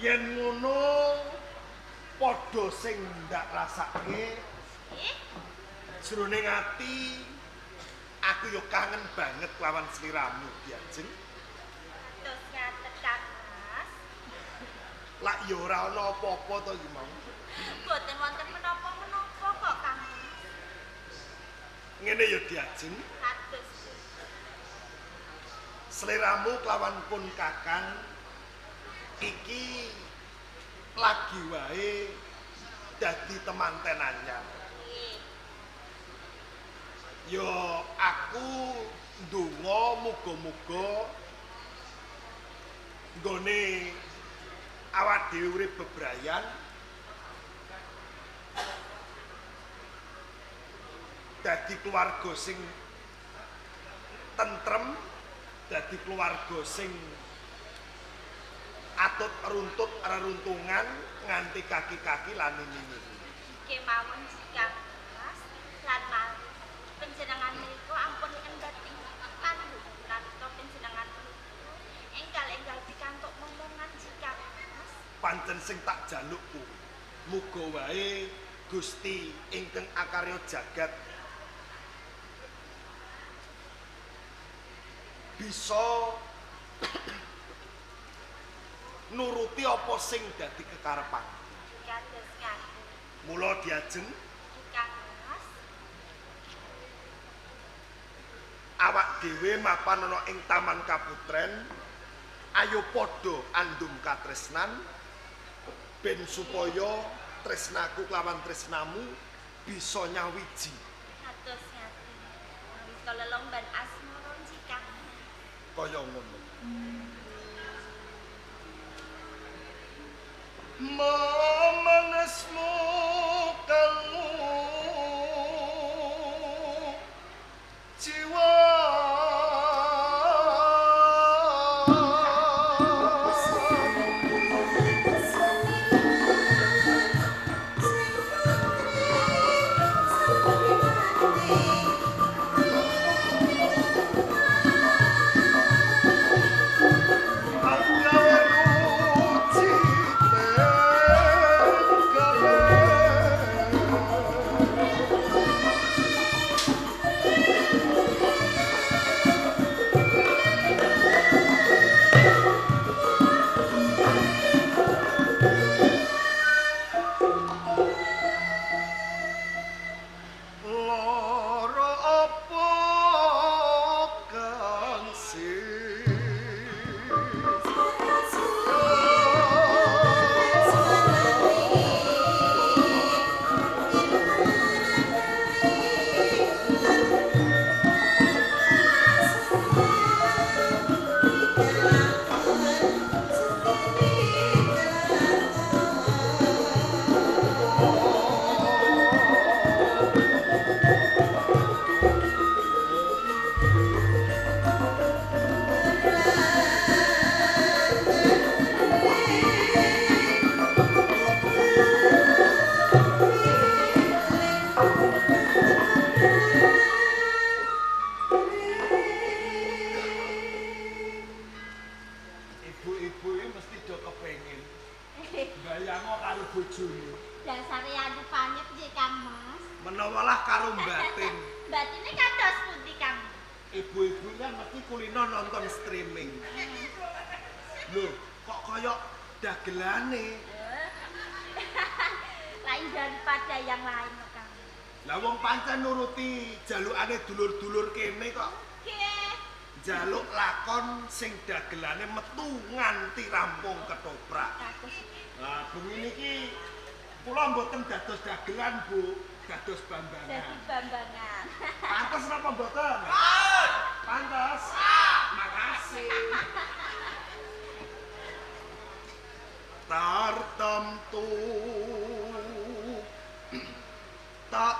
Yen ngono padha sing ndak rasake jroning ati aku yo kangen banget lawan sliramu Diajeng. Terus ngaten Kang Mas. Lak yo ora ana apa-apa to iki mau. Boten wonten menapa-menapa kok Kang Mas. Ngene yo Diajeng. Kados Sliramu kelawan pun Kakang iki lagi wae dadi temanten anyar. Yo aku ndonga muga-muga nggone awak dhewe urip bebrayan dadi keluarga sing tentrem, dadi keluarga sing atut runtut reruntungan nganti kaki-kaki lan ini. kemawon Kang Mas lan panjenengan menika ampun endhati kandhutan to panjenengan menika enggal-enggal pikantuk momongan Kang Mas. Pancen sing tak jaluk kuwi muga wae Gusti ingkang akarya jagat bisa nuruti apa sing dadi kekarepan. Kados ngaten Mula Diajeng Kang Mas. awak dhewe mapan ana ing Taman Kaputren ayo padha andum katresnan ben supaya tresnaku kelawan tresnamu bisa nyawiji. Kados ngaten. Wis lelomban asmara Kang Mas. Kaya ngono. Mamanesmu kamu jiwa bojone. Dasare anu panyet nggih Kang Mas. Menawalah karo batin. Batine kados pundi Kang? Ibu-ibu kan mesti kulino nonton streaming. Lho, kok koyok dagelane? Lain daripada yang lain Kang. Lah wong pancen nuruti jalukane dulur-dulur kene kok. Nggih. Jaluk lakon sing dagelane metu nganti rampung ketoprak. Kados. Nah, bengi niki kula mboten dados dagelan, Bu, dados bambangan. Dadi bambangan. Pantes napa mboten? Pantes. Makasih. Tartamtu tak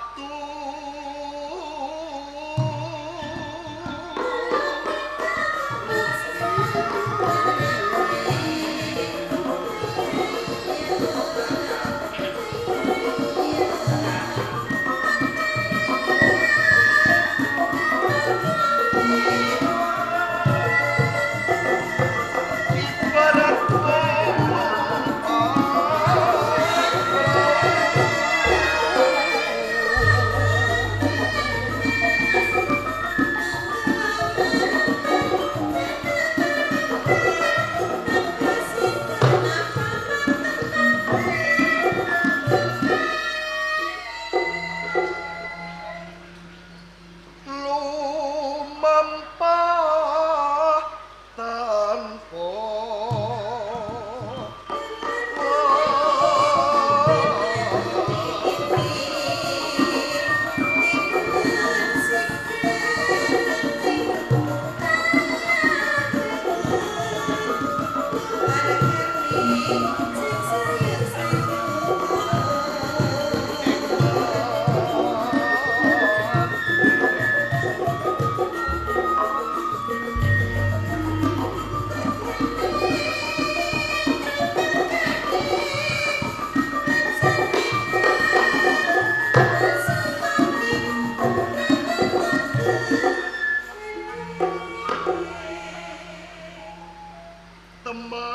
lemah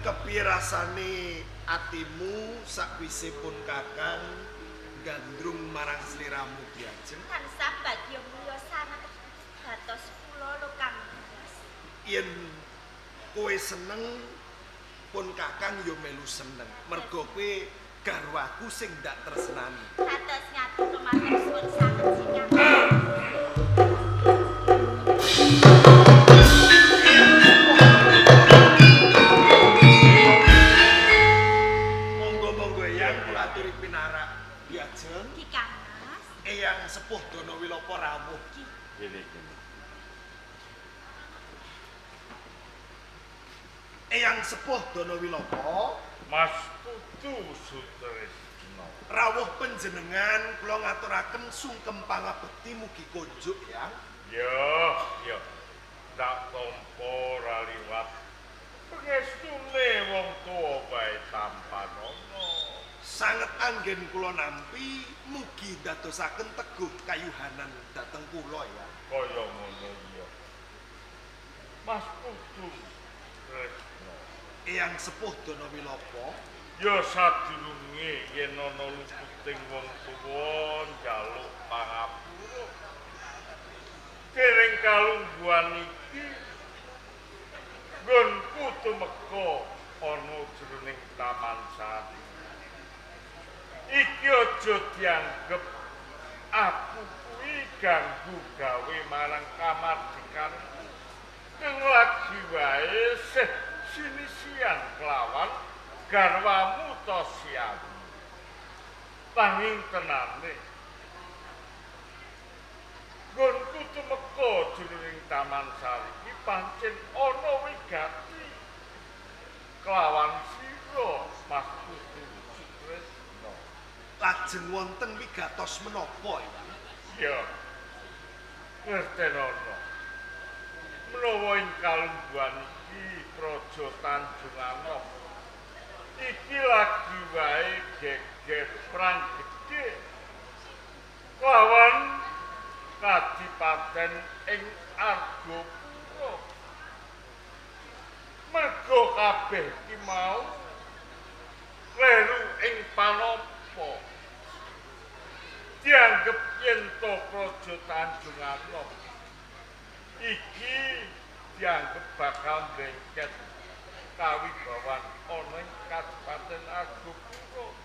kepirasane atimu sakwise pun kakang gandrung marang sliramu diajeng tansah bagya mulya sanget dados kula lho Kang Mas. yen kowe seneng pun kakang yo melu seneng mergo kowe garwaku sing ndak tresnani Kados ngatur kematur suwun sanget Jika. monggo eyang kula aturi pinarak diajeng Ki Kang Mas. eyang sepuh Dono Wilopo rawuh Gini. eyang sepuh Dono Wilopo Mas Tutu Sutresno. rawuh panjenengan kula ngaturaken sungkem pangabekti mugi konjuk ya Ya. Tak tampa ora liwat. Pengestune wong tuwa bae tampan ana. sanget anggen kula nampi mugi dadosaken teguh kayuhanan dhateng kula ya Kaya ngono ya. Mas Tutu Sutresno. eyang sepuh Dono Wilopo Ya sadurunge yen ana luputing wong tuwa njaluk pangapura. Dereng kalungguhan iki nggonku tumeka ana jroning taman sari. Iki aja dianggep aku kuwi ganggu gawe marang kamardikanku. Kang lagi wae sih sinisian kelawan garwamu to siang. Panging tenane. Nggonku tumeka jroning taman sari iki pancen ana wigati kelawan sira Mas Tutu Sutresno. lajeng wonten wigatos menapa ya Ya. Ngertenono. Menawa ing kalungguhan iki Praja Tanjung Anom iki lagi wae geger perang gedhe lawan kadipaten ing Argopuro. Mergo kabeh iki mau kleru ing panampa. Dianggep yen to Praja Tanjung Anom iki dianggep bakal bengket kawibawan ana ing Kadipaten Argopuro.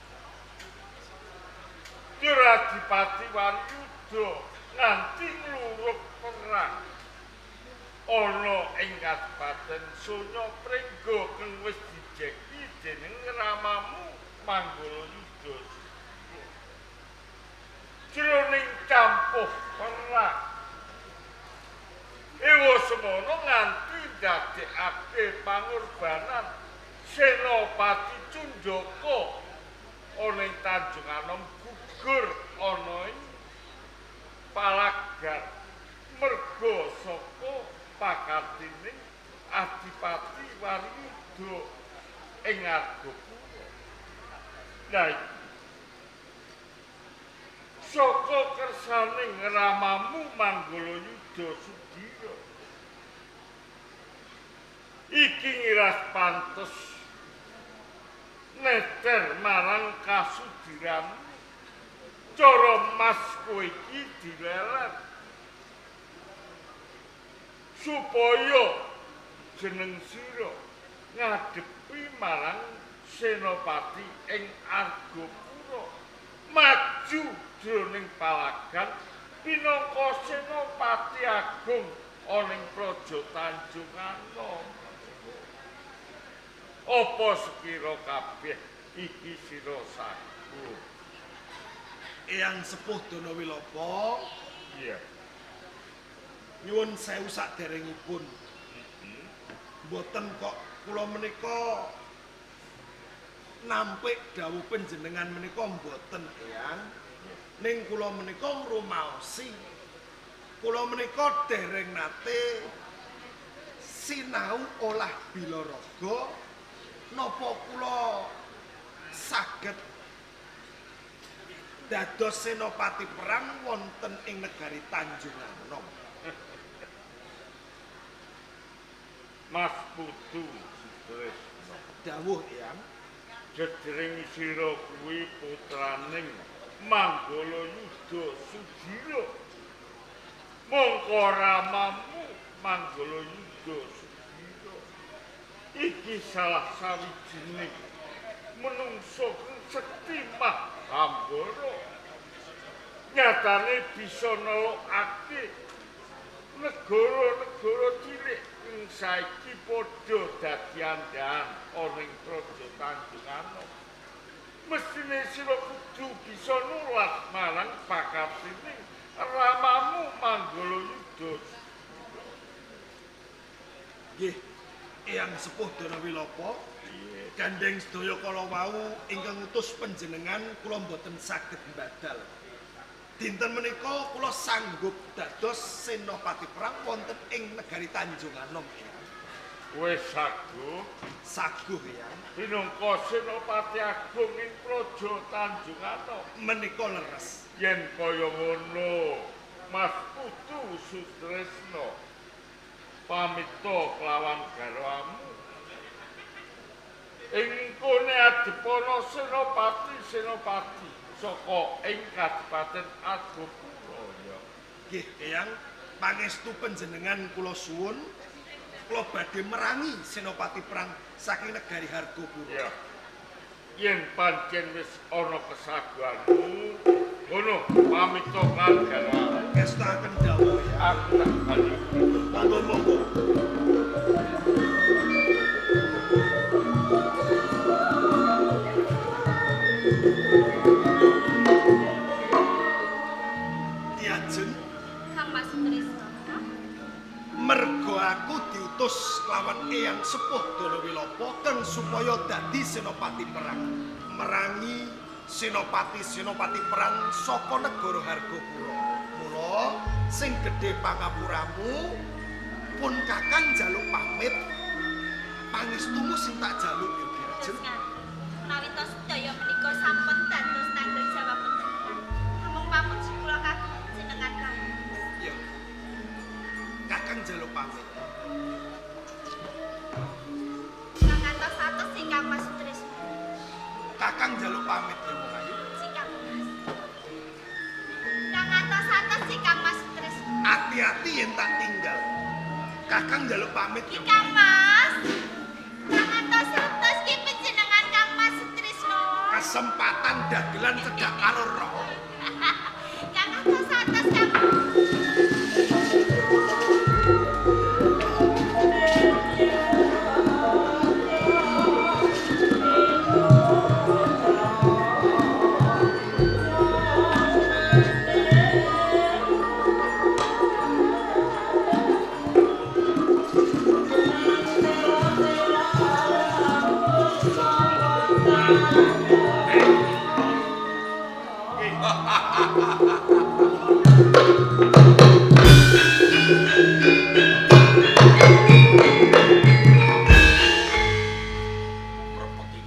Duradipati Waryuda nganti nglurug perang ana ing Kadipaten Sonya Pringga kang wis dijeki dening ramamu Manggolayuda. Jroning campuh perang Ewa semono nganti ndadekake pangorbanan Senopati Cundaka ana ing Tanjung Anom gugur ana ing Palagan merga saka pakatining Adipati Waryuda ing Argopuro. Lah saka kersaning ramamu Manggolayuda Sudira iki ngiras pantes neter marang kasudiranmu cara mas kowe iki dilelet supaya jeneng sira ngadepi marang Senopati ing Argopuro maju jroning Palagan pinangka Senopati Agung ana ing Praja Tanjung Anom. Apa sekira kabeh iki sira saku? eyang sepuh Dono Wilopo Iya. Nyuwun sewu saderengipun. Mboten kok kula menika nampik dawuh panjenengan menika mboten, Eyang. Ning kula menika ngrumaosi. Kula menika dereng nate sinau olah bilaraga napa kula saged dados senopati perang wonten ing negari Tanjung Anom. Mas Putu Sutresno. Dawuh, Eyang. Jedering sira kuwi putraning Manggala Yudha Sudira. Mongko ramamu Manggala Yudha Sudira iki salah sawijining menungso sekti Mahambara. Nyatane bisa nelokake negara-negara cilik sing saiki padha dadi andhahan ana ing Praja Tanjung Anom. Mestine sira kudu bisa nulak marang pakatining ramamu Manggala Yudha. Nggih, Eyang Sepuh Danawilapa, gandeng sedaya kala wau ingkang utus panjenengan kula mboten saged mbadal. Dinten menika kula sanggup dados senopati perang wonten ing negari Tanjung Anom. Wis saguh Saguh, Eyang. minangka senopati agung ing Praja Tanjung Anom. Menika leres. Yen kaya ngono, Mas Putu Sutresno pamita kelawan garwamu. Ing kene adipana senopati saka ing Kadipaten Argopuro ya. Nggih, Eyang, pangestu panjenengan kula suwun kula badhe merangi senopati perang saking negari Hargopuro. Ya. Yen pancen wis ana kesaguhanmu, ngono pamita kan garwamu. Kestaken dawuh, ya. Aku tak bali. Monggo. Diajeng Kang Mas Sutresno. mergo aku diutus lawan Eyang Sepuh Danawilapa kang supaya dadi senopati perang merangi senopati perang saka negara Hargopuro. Mula sing gedhe pangapuramu pun Kakang njaluk pamit pangestumu sing tak jaluk ya Diajeng. Menawi tos sedaya menika sampun dados tanggung jawab panjenengan. Namung pamuji kula kagem jenengan Kang. Ya. Kakang njaluk pamit. Kang atos-atos sing Kang Mas Sutresno. Kakang njaluk pamit ya Wong Ayu. Sikang Mas. Kang atos-atos sing Kang Mas Sutresno. Hati-hati yen tak tinggal. Kakang njaluk pamit ya. Kang Mas. Kang atos-atos ki panjenengan Kang Mas Sutresno. Kesempatan dagelan cedak karo roh. Kang atos-atos Kang.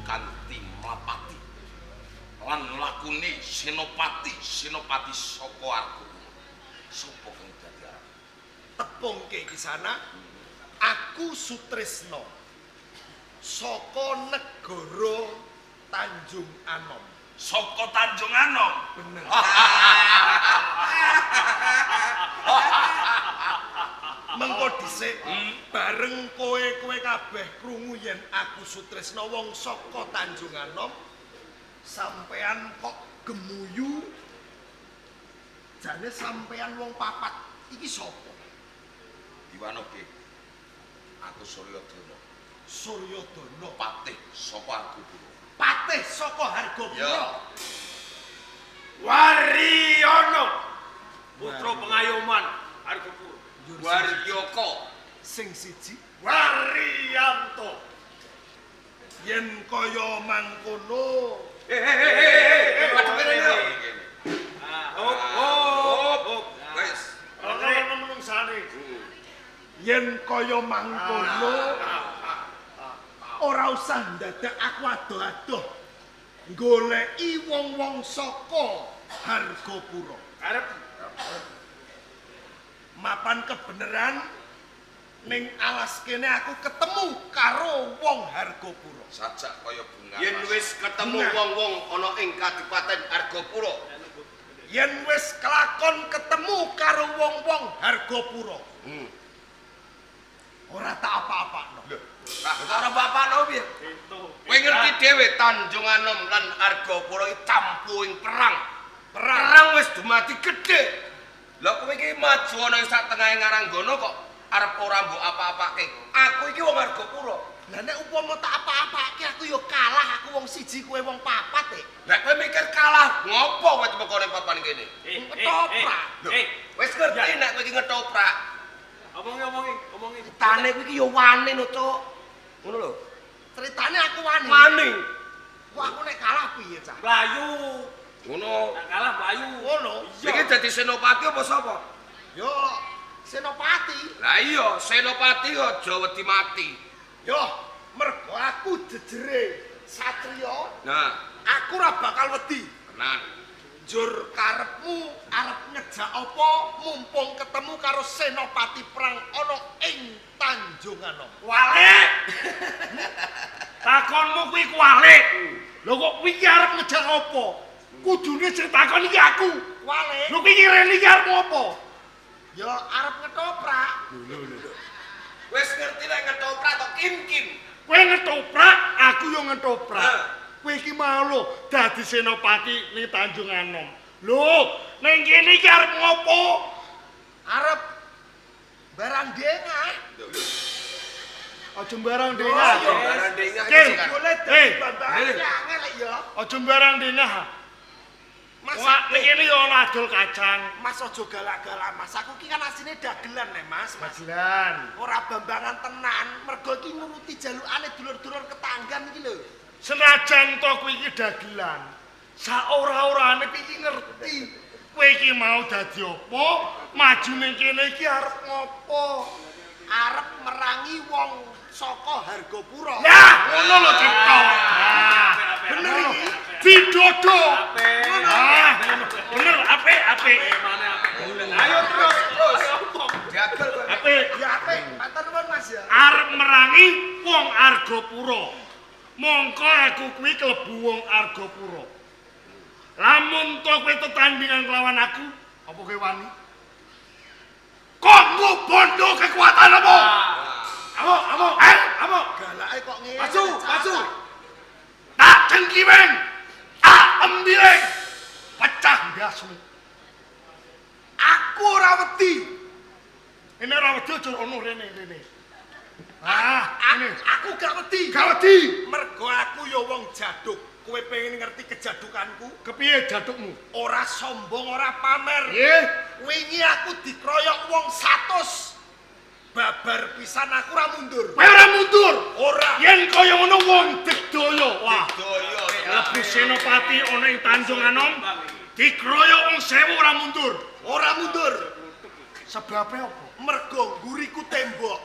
Kanthi mlapati lan lakune senopati saka Argopuro. Sapa kang dadi arep? Tepungke iki sana. Aku Sutresno saka negara Tanjung Anom. Saka Tanjung Anom. Bener. Mengko dhisik bareng kowe kabeh krungu yen aku Sutresno wong saka Tanjung Anom, sampean kok gemuyu. Jane sampean wong papat. Iki sapa? Diwanoke. Aku Suryodana, Suryodana, patih saka Argopuro. patih saka Hargopuro. Ya. Wariono, putra pengayoman Argopuro. Waryaka. Sing siji Waryanto. yen kaya mangkono Padhe rene. Wis. Oke, menungsane. yen kaya mangkono ora usah ndadak aku adoh-adoh goleki wong-wong saka Hargapura. Arep Mapan kebeneran ning alas kene aku ketemu karo wong Hargapura. Sajak kaya bunga. Yen wis ketemu Bunga. wong-wong ana ing Kadipaten Hargapura, Yen wis kelakon ketemu karo wong-wong Hargapura, ora tak apa-apakno. Karo bapakno piye? kowe ngerti dhewe Tanjung Anom lan Hargapura iki campuring perang. Perang. Perang wis dumadi gedhe. Lah kowe iki maju ana ing sak tengahe Ngaranggono kok arep ora mbok apa-apake. Aku iki wong Hargapura. Lah nek upama tak apa-apake aku ya kalah, aku wong siji kowe wong papat Lah kowe mikir kalah ngopo kowe temekane papan kene? Ketoprak. Wis ngerti nek kowe iki ngetoprak. Omongi. Tane kowe iki ya wani lho, Cuk. Ngono lho. Ceritane aku wani. Wani. Wah aku nek kalah piye cah? Mlayu. Ngono. Nak kalah mlayu. Ngono. Iki dadi senopati apa sapa? Yo senopati. Lah iya, senopati aja wedi mati. Yo mergo aku jejere satriya, Nah, aku ora bakal wedi. tenan. Jur karepmu arep ngejak apa mumpung ketemu karo senopati perang ana ing Tanjung Anom. Walik. Takonmu kuwi kuwalik. Lho kok kuwi iki arep ngejak apa? Kudune sing takon iki aku. Wale, Lho kuwi iki rene iki arep apa? yo arep ngetoprak. Wis ngerti nek ngetoprak to kim-kim. Kowe ngetoprak, aku yo ngetoprak. Nah. Kowe iki mau lho dadi senopati ning Tanjung Anom. Lho, ning kene iki arep ngopo? Arep barang dengah. Aja barang Oh, dengah. iya. Barang dengah Oke. iki kan. Boleh Eh, dadi bambangan angel ya. Aja barang dengah. Mas, Wah, ning kene yo ana adol kacang. Mas aja galak-galak Mas. Aku ki kan asline dagelan nek Mas. Magelan. Ora bambangan tenan, mergo iki nuruti jalukane dulur-dulur ketanggan iki lho. Senajan to kuwi iki dagelan. Saora-orane iki ngerti. Kowe iki mau dadi apa? Maju ning kene iki arep ngopo? Arep merangi wong saka Hargapura. Lah, ngono lho cipta. Bener iki. Didodo. Ngono. Ah, bener apik. Ayo terus. Jagel kowe. Apik. Ya apik, matur nuwun Mas ya. Arep merangi wong Argapura. Mongko aku kuwi klebu wong Argapura. Lamun to kowe tetandingan kelawan aku, apa kowe wani? Kok bondo kekuatanmu? Apa? Galake kok ngene. Maju. Tak cengkiweng. Tak embileng. Pecah ndasmu. Aku ora wedi. Ini ora wedi aja ono rene. Ah, ini. Aku gak wedi. Gak wedi. Mergo aku ya wong jaduk. Kowe pengen ngerti kejadukanku? Kepiye jadukmu? Ora sombong, ora pamer. Nggih. Wingi aku dikroyok wong 100. Babar pisan aku ora mundur. Kowe ora mundur. Ora. Yen kaya ngono wong Digdaya. Wah, Daya. lebu senopati ana ing Tanjung Anom dikroyok wong 1000 ora mundur. Ora mundur. Sebabe apa? Mergo guriku tembok.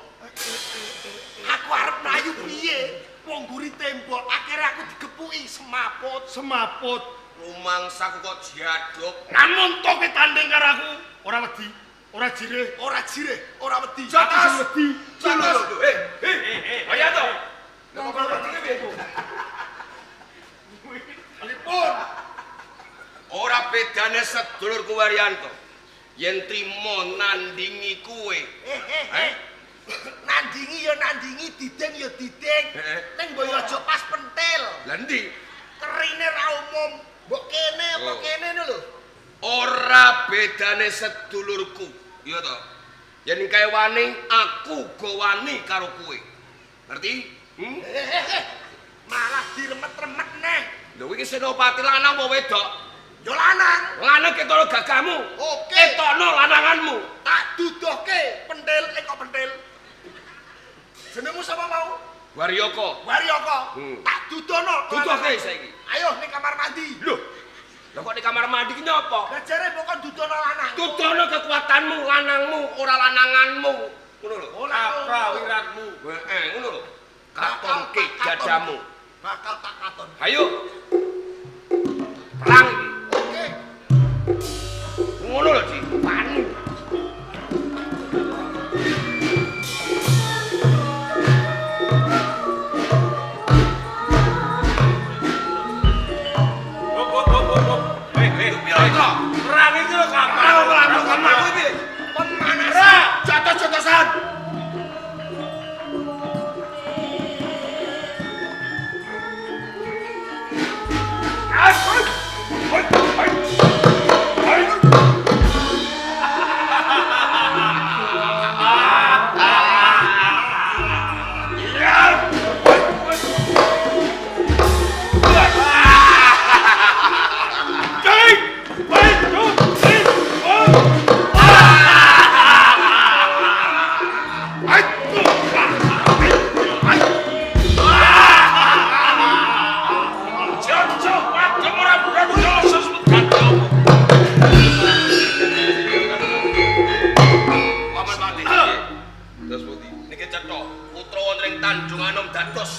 Aku arep mlayu piye? Wong guri tembok, akhirnya aku digepuki Semaput. Rumangsaku kok jaduk. Namun to kowe tanding karo aku, ora wedi, ora jireh. ora jireh, ora wedi. Aku sing wedi. Jagas. Kaya to. Lipun. Ora bedane sedulurku Waryanto. Yen trimo nandingi kowe. Nandingi ya nandingi, dideng ya dideng. Ning mbok aja pas pentil. Lah ndi? Kerine ra umum. Mbok kene apa kene lho. Ora bedane sedulurku. Iya to. Yen kae wani, aku go wani karo kowe. Ngerti? Malah diremet-remet neh. Lho iki senopati lanang apa wedok? Yo lanang. Lanang ketokno gagahmu. Oke. Ketokno lananganmu. Tak duduhke Waryaka. Waryaka. Hmm. Tak dudono. Dudoke saiki. Ayo ning kamar mandi. Lho. Lah kok di kamar mandi ki nyapa? Lah jare pokok dudono lanang. Dudono kekuatanmu, lanangmu, ora lananganmu. Ngono lho. Apa wiratmu? Heeh, ngono lho. Katonke jadamu. Bakal tak katon. Ayo. Perang iki. Oke. Ngono lho, Ci. Wani. Perang iki lho kapan? Perang iki. Pemanasan. Jotos-jotosan.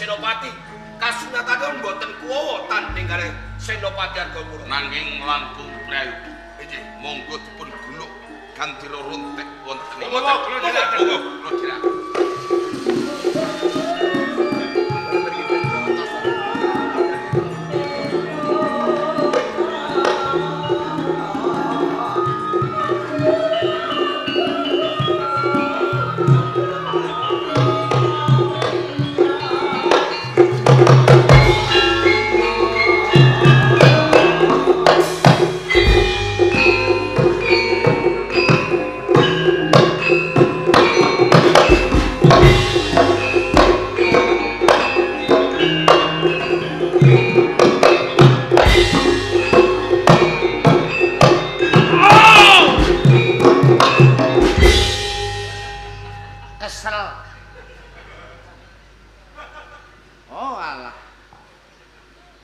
Senopati kasunatake mboten kuwawa tanding kalih Senopati Argapura. Nanging langkung prayu. Nggih, monggo dipun gunuk gandira runtik wonten ing. Monggo, kula dherekaken. Monggo, kula dherekaken.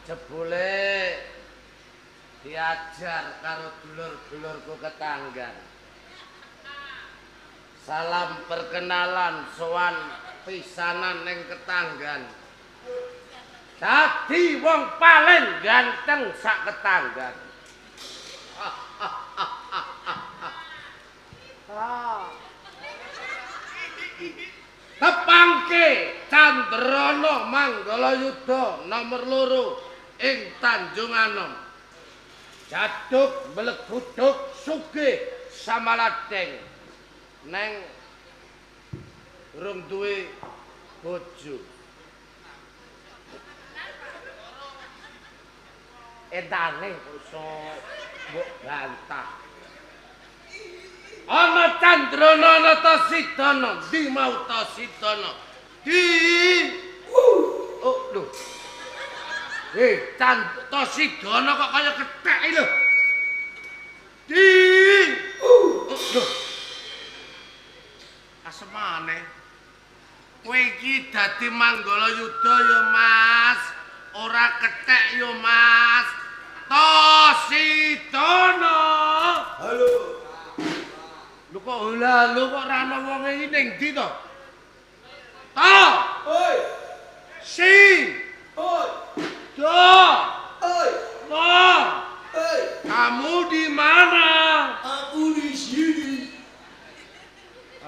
Jebule diajar karo dulur-dulurku ketanggan. Salam perkenalan sowan pisanan ning ketanggan. Dadi wong paling ganteng sak ketanggan. Tepangke Candrana Manggalayuda nomor 2 ing Tanjung Anom. Jaduk mleguduk sugih samaladeng neng urung duwe bojo. Edane iso mbok bantah. Ana Candrana ana Tasidana, ndi mau Tasidana? Oh lho. Tasidana kok kaya kethek lho. Lho. Asemane. Kowe iki dadi Manggalayuda ya, Mas. Ora kethek ya, Mas. Tasidana. Halo. Lho kok lho kok ora ana wong iki ning ndi to? Ta. Oi. Si. Oi. Do. Oi. Ma. Oi. Kamu di mana? Aku di sini.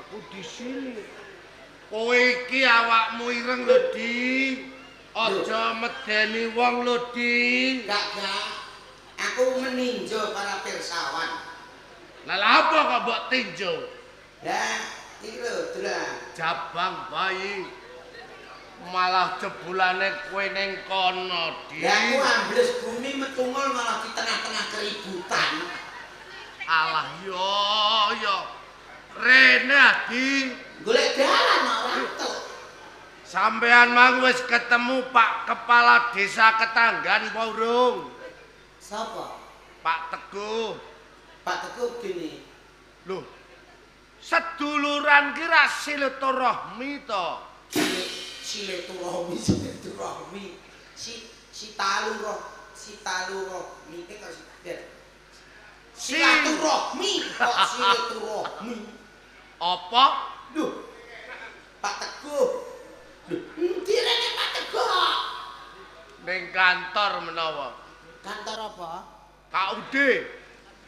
Aku di sini. Kowe iki awakmu ireng lho, Di. Aja medeni wong lho, Di. Gak. Aku meninjau para pirsawan. Lah apa kok mbok tinjo? Lah, iki lho, Dra. Jabang bayi. Malah jebulane kowe ning kono, Di. Lah aku ambles bumi metungul malah di tengah-tengah keributan. Alah yo. Rene, Di. Golek dalan ora entuk. Sampean mang wis ketemu Pak Kepala Desa Ketanggan apa urung? Sapa? Pak Teguh. Pak Teguh gini. Loh. Seduluran ki ra silaturahmi to. silaturahmi si talurahmi kok silaturahmi kok silaturahmi Apa? duh Pak Teguh duh endi rene Pak Teguh Ning kantor menawa. kantor apa KUD.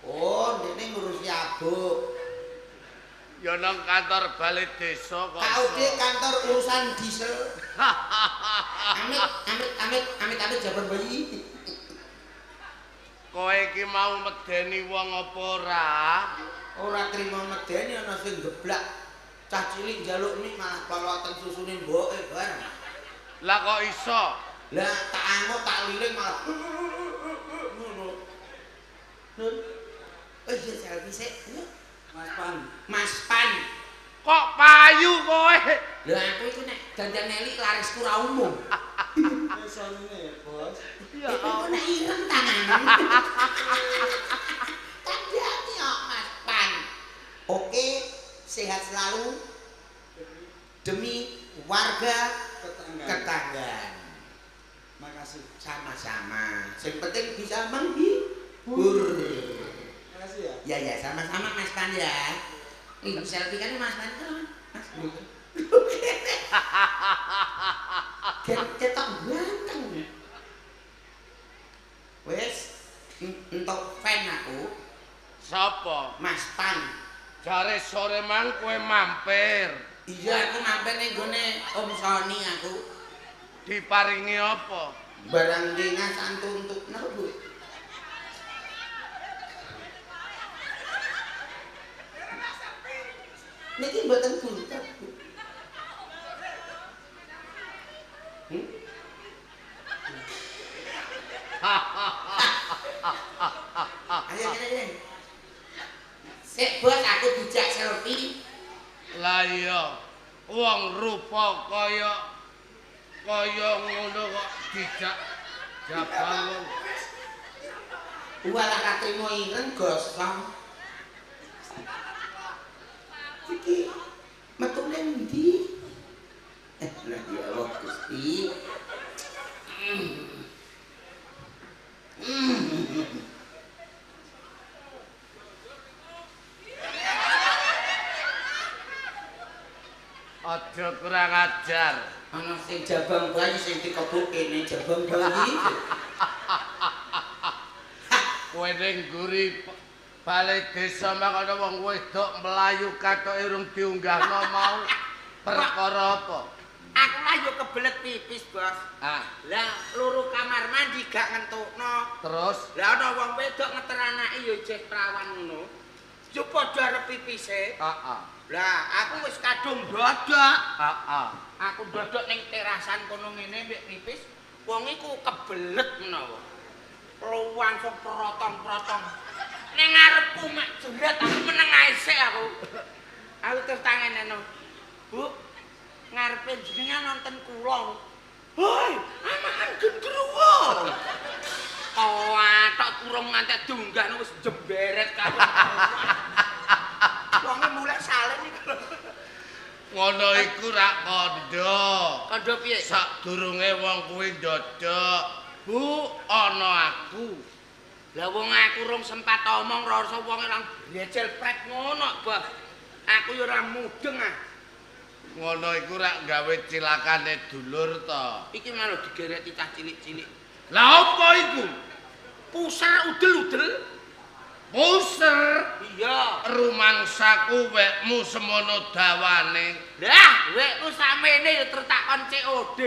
oh ndene ngurusi abuk Ya nang kantor balai desa kok. KUD kantor urusan diesel amit jaban bayi Kowe iki mau medeni wong apa ora? ora trimo medeni ana sing geblak cah cilik njaluk mie malah poloten susune mboke bareng Lah kok iso? lah tak angot tak liling malah ngono nun iya selfie sik Mas Pan Kok payu kowe? lha aku iku nek dandan nelik larisku ra umum Ya iku nek ireng tangan kandhani kok Mas Pan oke sehat selalu demi warga tetangga makasih sama-sama yang penting bisa menghibur makasih ya ya sama-sama Mas Pan ya ini selfie kan Mas Pan kan Mas ketok ganteng wes entuk fan aku Sapa? Mas Pan Jare sore mang kowe mampir. iya aku mampir ning gone Om Sony aku Diparingi apa? barang dengas antuk napa Bu niki mboten buntet Bu ayo sik bos aku dijak selfie Lah iya, wong rupa kaya ngono kok dijak jabal wong. walah katrimo ireng gosong iki metune endi lah ya Allah Gusti Aja kurang ajar. ana sing jabang bayi sing dikebuk kene jabang bayi Kowe ning guri balai desa mak ana wong wedok mlayu katoke urung diunggahno mau. Perkara apa? aku lah yo kebelet pipis bos Ah, lah loro kamar mandi gak ngentukno terus lah ana wong wedok ngeter anake yo jeh prawan ngono yo padha arep pipise ah. lah aku wis kadung dodok Ah. aku dodok ning terasan kono ngene mbek pipis wong iku kebelet menawa langsung protong-protong ning ngarepku mak jembret aku meneng ae sik aku terus tanganeno Bu ngarepe jenengan nonton kula hoi amakan gendruwo oh tok kurung ngantek diunggah wis jemberet karo wonge mulai saleh iki Ngono iku rak kandha. kandha piye Sadurunge wong kuwi ndodok. Bu, ana aku. lah wong aku rung sempat omong rasa wonge lang brecel prek ngono Bos aku yo ora mudeng ah Ngono iku rak gawe cilakane dulur to. iki malah digereti cah cilik-cilik Lah apa iku? pusar udel-udel Puser iya rumangsaku wekmu semono dawane. lah wekku samene yo tertakon COD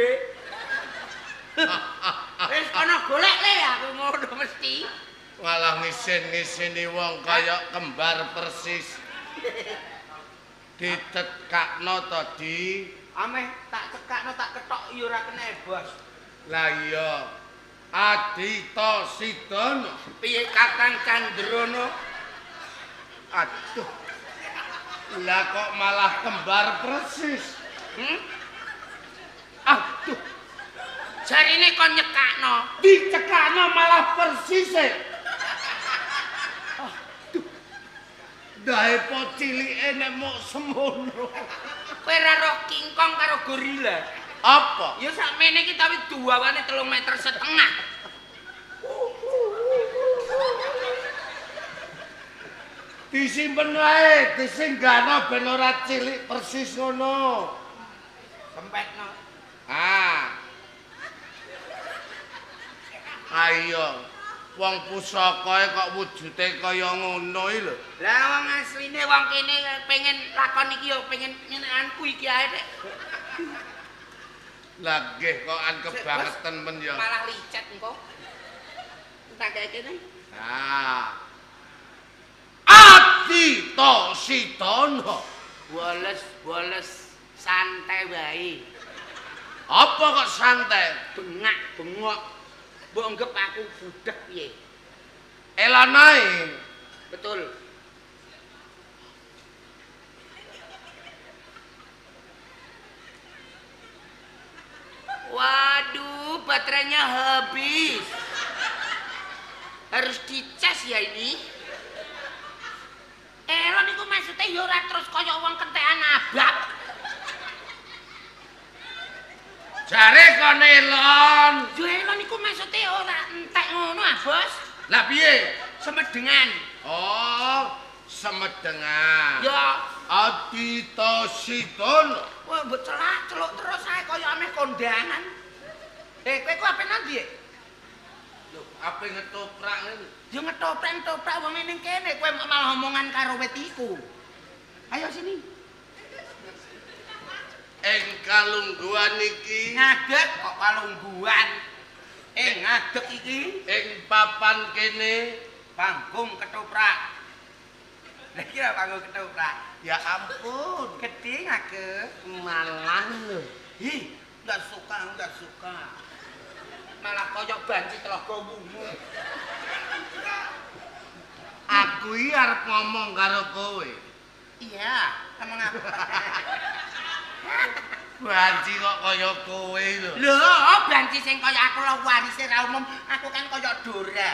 wis ana golek le aku ngono mesti Malah ngisin-ngisini wong kaya kembar persis. Ditekakno to di. ameh tak cekakno tak ketok yo ora kena Bos Lah iya. Adita Sidon. piye Kakang Candrono Aduh. Lah kok malah kembar persis. Aduh, jarine kon nyekakno dicekakno malah persis. Aduh. Dahe po cilike nek mok semono. kowe ora roh King Kong karo gorila Apa? Ya sakmene iki tapi dawane 3,5 meter. Disimpen wae, disinggahno ben ora cilik persis ngono. Kempetno. Ah. Ayo, wong pusakae kok wujude kaya ngono iki lho. Lah wong asline wong kene pengen lakon iki ya pengen nyenenganku iki ae nek. Lah nggih kok kebangetan men ya. Malah licet engko. Tak kayak kene. Ah. Ati to sitono. Boles santai wae. Apa kok santai? Bengok. Mbok anggap aku budak piye? Elanae. Betul. Waduh, baterainya habis. Harus dicas ya ini. Elon iku maksudnya ya ora terus kaya wong kentekan abab. Jare kon elon. Yo Elon iku maksudnya ora entek ngono ah, Bos. Lah piye? Semedengan. Oh, semedengan. Ya, Ati to sitono. wah mbok celuk terus ae kaya ameh kondangan. Kowe ku ape nanti? Lho, ape ngetoprak ngene? Yo ngetoprak wong ning kene, kowe malah omongan karo wit iku. Ayo sini. Ing kalungguhan iki, Ngadeg kok kalungguhan. Ngadeg iki ing papan kene, panggung ketoprak. Lah kira panggung ketoprak. ya ampun, Gede ngake. malah lho. Hi, enggak suka. Malah koyok banci telaga wumu. Aku iki arep ngomong karo kowe. Iya, emang apa? Banci kok kaya kowe lho. Lho, banci sing kaya aku lho warise ra umum. Aku kan kaya Dora.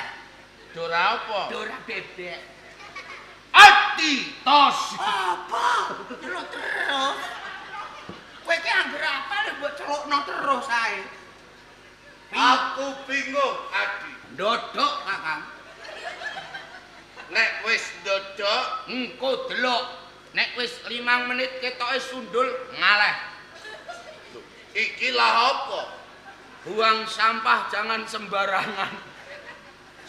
Dora apa? Dora bebek. Ati tos. Apa? Celuk terus. Kowe ki anggere apa lho mbok celukno terus ae. Aku bingung, Adi. Ndodok, Kakang. Nek wis dodok, Engko delok. Nek wis 5 menit ketoke sundul ngaleh. iki lah apa? Buang sampah jangan sembarangan.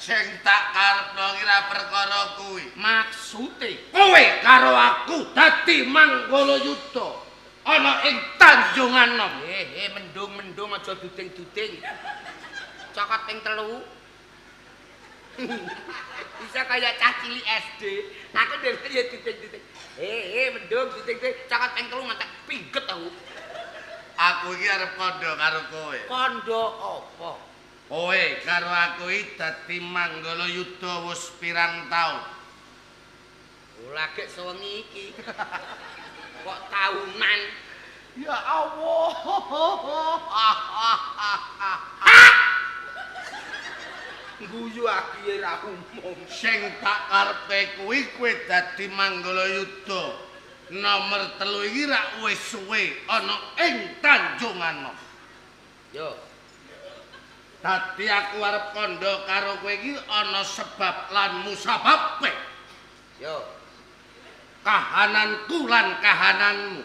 Sing tak karepno ki ra perkara kuwi. Maksude Kowe karo aku dadi Manggala-Yuda ana ing Tanjungan Nom. mendung aja duding-duding. Cokot ping 3. Bisa kayak cah cilik SD. Aku dhewe ya duding-duding. Mendung duding-duding cokot ping 3 ngantek pingget aku. Aku iki arep kandha karo kowe. Kandha apa? Kowe karo aku iki dadi Manggala-Yuda wis pirang taun. Lagi sewengi iki. Kok tahunan. Ya Allah. Guyu aku ya ra umum. Sing tak karepe kuwi kowe dadi Manggala-Yuda. Nomor 3 iki ra wis suwe ana ing Tanjungan Nom. Yo, Dadi aku arep kandha karo kowe iki ana sebab lan musababe. yo, Kahananku lan kahananmu.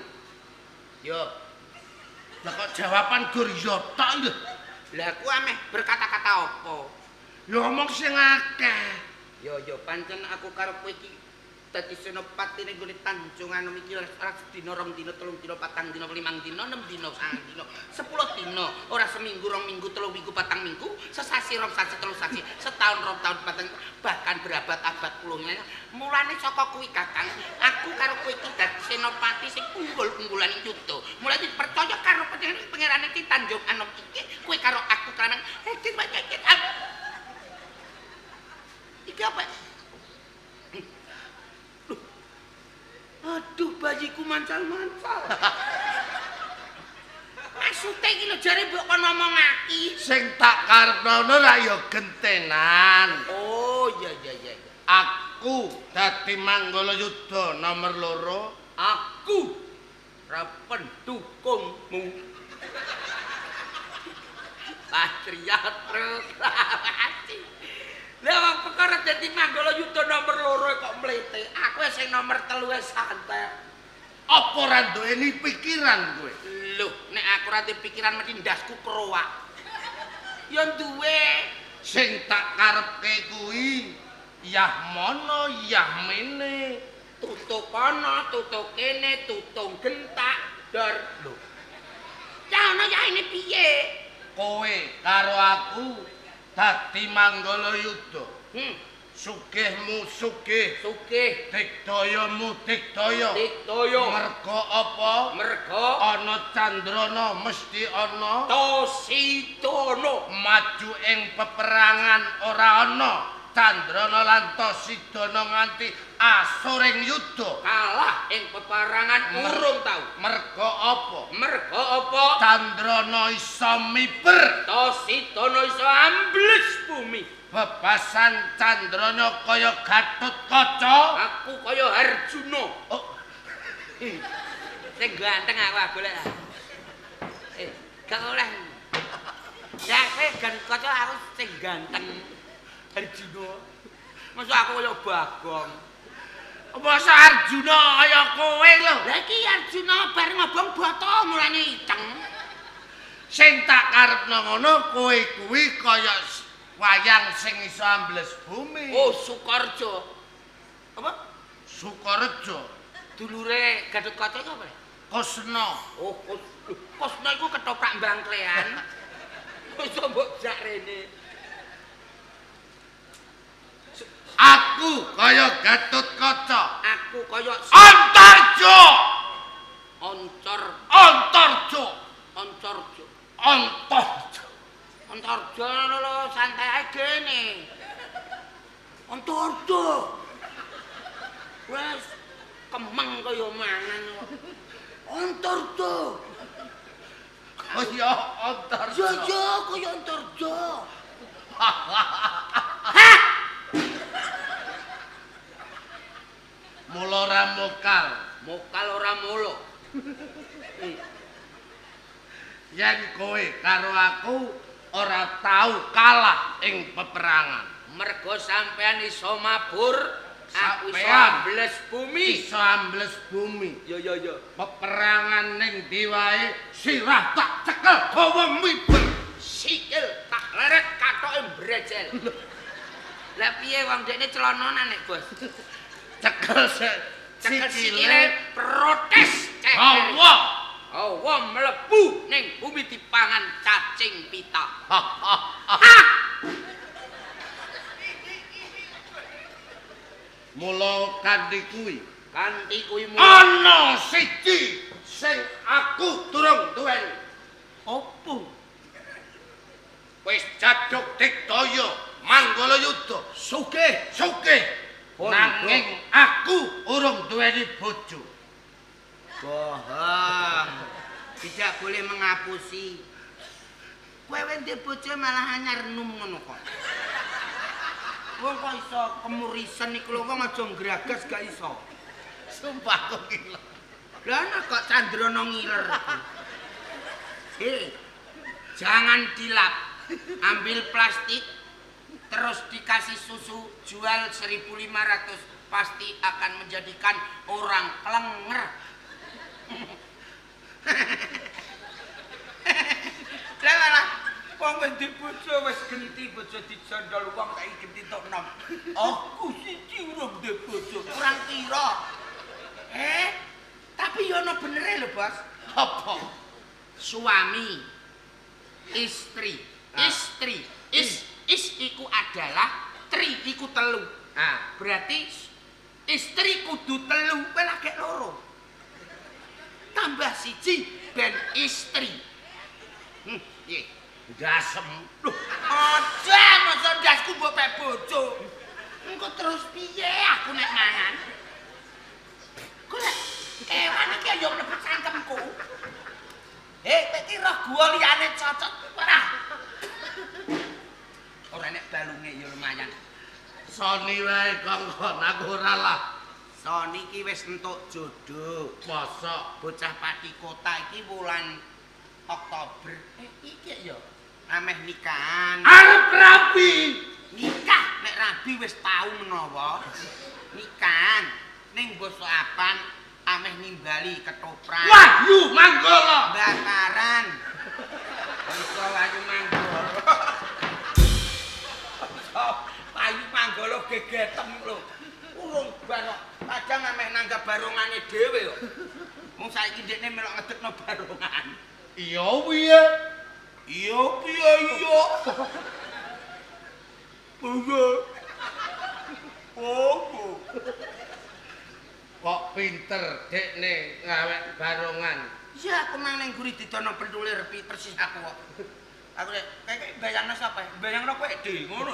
yo. Lah kok jawaban gur yo tok lho. Lah aku ameh berkata-kata apa? Ya omong sing akeh. Yo, pancen aku karo kowe iki dadi senopati ning gone Tanjungan Nom iki ora sedina, 2 dina, 3 dina, 4 dina, 5 dina, 6 dina, 9 dina, 10 dina, ora seminggu, 2 minggu, 3 minggu, 4 minggu, sesasi, 2 sasi, 3 sasi, setahun, 2 tahun, 4 tahun, bahkan berabad-abad puluhnya. Mulane saka kuwi Kakang, aku karo kowe iki dadi senopati sing unggul-unggulan ing yuda. Mulane dipercaya karo pangerane iki Tanjungan Nom iki, kowe karo aku klanang iki apa? Aduh, bajiku mancal-mancal. Maksudnya iki lho jare mbok kon ngomong aki. Sing tak karepno ora ya gentenan. Oh, iya. Aku dadi Manggala-Yuda nomor 2. Aku ra pendukungmu. Satria proklamasi. Lah wong perkara dadi Manggala Yuda nomor 2 kok mlete. Aku sing nomor 3 wis santai. Apa ora duweni pikiran kowe? Loh, nek aku ora pikiran mesti ndasku krowak. Ya duwe Sing tak karepke kuwi yah mono yah mene. tutuk kono, tutuk kene, tutung gentak, dor. Lho. Ya ono ya ini piye? Kowe karo aku dadi Manggala Yuda. Sugihmu sugih, Sugih, digdayamu digdaya. Digdaya. Merga apa? Merga Ana Candrana mesti ana. Tosidana. Maju ing peperangan ora ana. Candrana lan Tosidana nganti asuring yuda. Kalah ing peperangan urung tau. Merga apa? Merga apa? Candrana isa miber. Tosidana iso ambles bumi. Bebasan Candrana kaya Gatotkaca. Aku kaya Harjuna. Oh, Sing ganteng aku golek. Gak oleh. Ya kowe Gatotkaca aku sing ganteng. Harjuna. Masa aku kaya Bagong. masa Arjuna kaya kowe lho. Lah iki Arjuna bar ngobong bata mulane iteng. Sing tak karepno ngono kowe kuwi kaya wayang sing iso ambles bumi. Oh, Sukarjo. Apa? Sukareja, Dulure Gatotkaca iki apa? Kusna. Oh, Kusna iku ketoprak Bangklean. Wis mbok jak rene. Aku kaya Gatotkaca. Aku kaya Antarja. Antarja. Antarja lho santai ae gene. Antarja. Wes kemeng kaya mangan kok. Antarja. Kaya Antarja. Ya kaya Antarja. Mula ora mokal. Mokal ora mulo. Yen kowe karo aku ora tau kalah ing peperangan. Mergo sampean iso mabur, aku iso Sampean ambles bumi. Iso ambles bumi. Ya. Peperangan ning diwae sirah tak cekel gawa miber. Sikil tak leret katoke brejel. Lah piye wong dekne celananan nek, Bos? Cekel Cekel sikile sikile protes cekel. Hawa mlebu ning bumi dipangan cacing pita. Mula kanthi kuwi Kanthi kuwi ana siji sing aku durung duweni. opo? Wis jaduk digdaya Manggala Yuda. Sugih. Oh, Nanging aku urung duweni bojo. Bohong. Tidak boleh mengapusi. Kowe wende bojo malah anyar num ngono kok. Wong kok iso kemurisen iku lho wong aja ngragas gak iso. Sumpah kok gila. Lah ana kok Candrana ngiler. Jangan dilap. Ambil plastik terus dikasih susu, jual 1.500 pasti akan menjadikan orang kelenger. Lah malah wong wis dibojo wis genti bojo dijondol wong saiki genti tok enom. Aku siji urung duwe bojo, kurang pira. Tapi yo ono benere lho, Bos. Apa? Suami, istri, is iku adalah tri iku telu. Berarti istri kudu telu, kowe lagi loro. Tambah siji ben istri. Nggih. Dasem. Loh, aja masa ndasku mbok pek bojo. Engko terus piye aku nek mangan? Kok lek kewan iki yo mlebu cangkemku. Kowe iki roh gua liyane cocok ora? Ora nek balunge ya lumayan. Soni wae kongkon aku ora lah. Soni iki wis entuk jodoh. Mosok Bocah Pati Kota iki wulan Oktober. Iki ya. ameh nikahan. Arep rabi. Nikah nek rabi wis tau menawa. Nikahan ning basa apan ameh nimbali ketoprak. Wahyu Manggala. Bakaran. Iso Wahyu Manggala. Wahyu Manggala gegetem lho. Urung barok. Kadang ameh nanggap barongane dhewe kok. Mung saiki ndekne melok ngedekno barongan. Iya piye? Iya piye iya. Oh. Kok pinter dekne ngawek barongan. Iya aku nang ning guri didono pentulir persis aku kok. Aku kayak bayangno sapa? Bayangno kowe dhe ngono.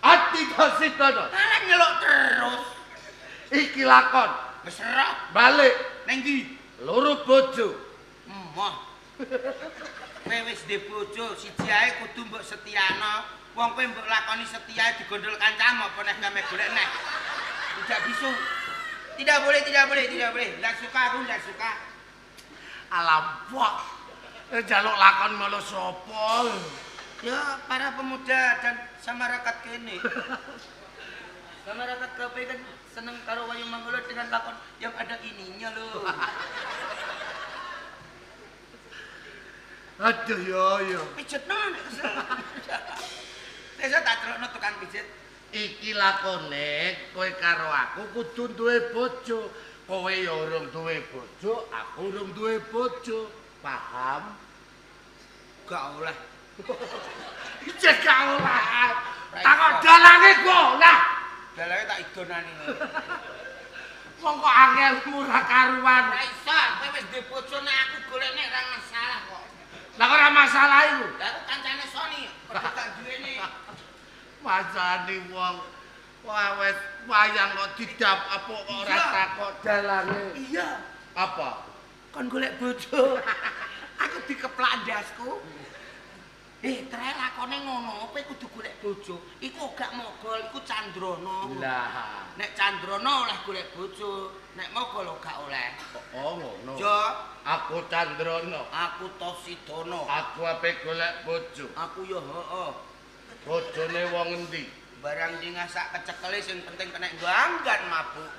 Ati Tositono. Malah nyeluk terus. Iki lakon. Wis ora Balik ning ndi? loro bojo. Emoh. Kowe wis ndek bojo, siji ae kudu mbok setiano. Wong kowe mbok lakoni setia digondol kancamu apa nek game golek neh. Tidak bisu. Tidak boleh. Enggak suka aku, enggak suka. Alampok. Jaluk lakon mulu sapa? Ya, para pemuda dan masyarakat kene. Masyarakat KP kan seneng karo Wahyu Manggala dengan lakon yang ada ininya loh. Aduh yo. Pijetno. Saya tak celokno tukang pijet. Iki lakone kowe karo aku kudu duwe bojo. Kowe ya urung duwe bojo, aku urung duwe bojo. Paham? Gak oleh. Cek gak oleh. Takok dalane kok. Lah, Dalane tak idonani. wong kok angel murah karuan. Ora iso, kowe wis duwe bojo nek aku golekne ora masalah kok. Lah kok ora masalah iku. Lah aku kancane Sony, kok gak duwene. Masane wong wah wis wayang kok didap apa kok ora Iya. takok dalane. Iya, Apa? kon golek bojo. Aku dikeplak ndasku. Tre lakone ngono, kowe kudu golek bojo. Iku gak mogol, iku Candrono. Lah, Nek Candrono oleh golek bojo, nek mogol gak oleh. oh ngono. Yo, Aku Candrono. aku Tosidono. Aku ape golek bojo. Aku yo heeh. Bojone wong endi? Barang di ngasak kecekele sing penting kena ganggan mabuk.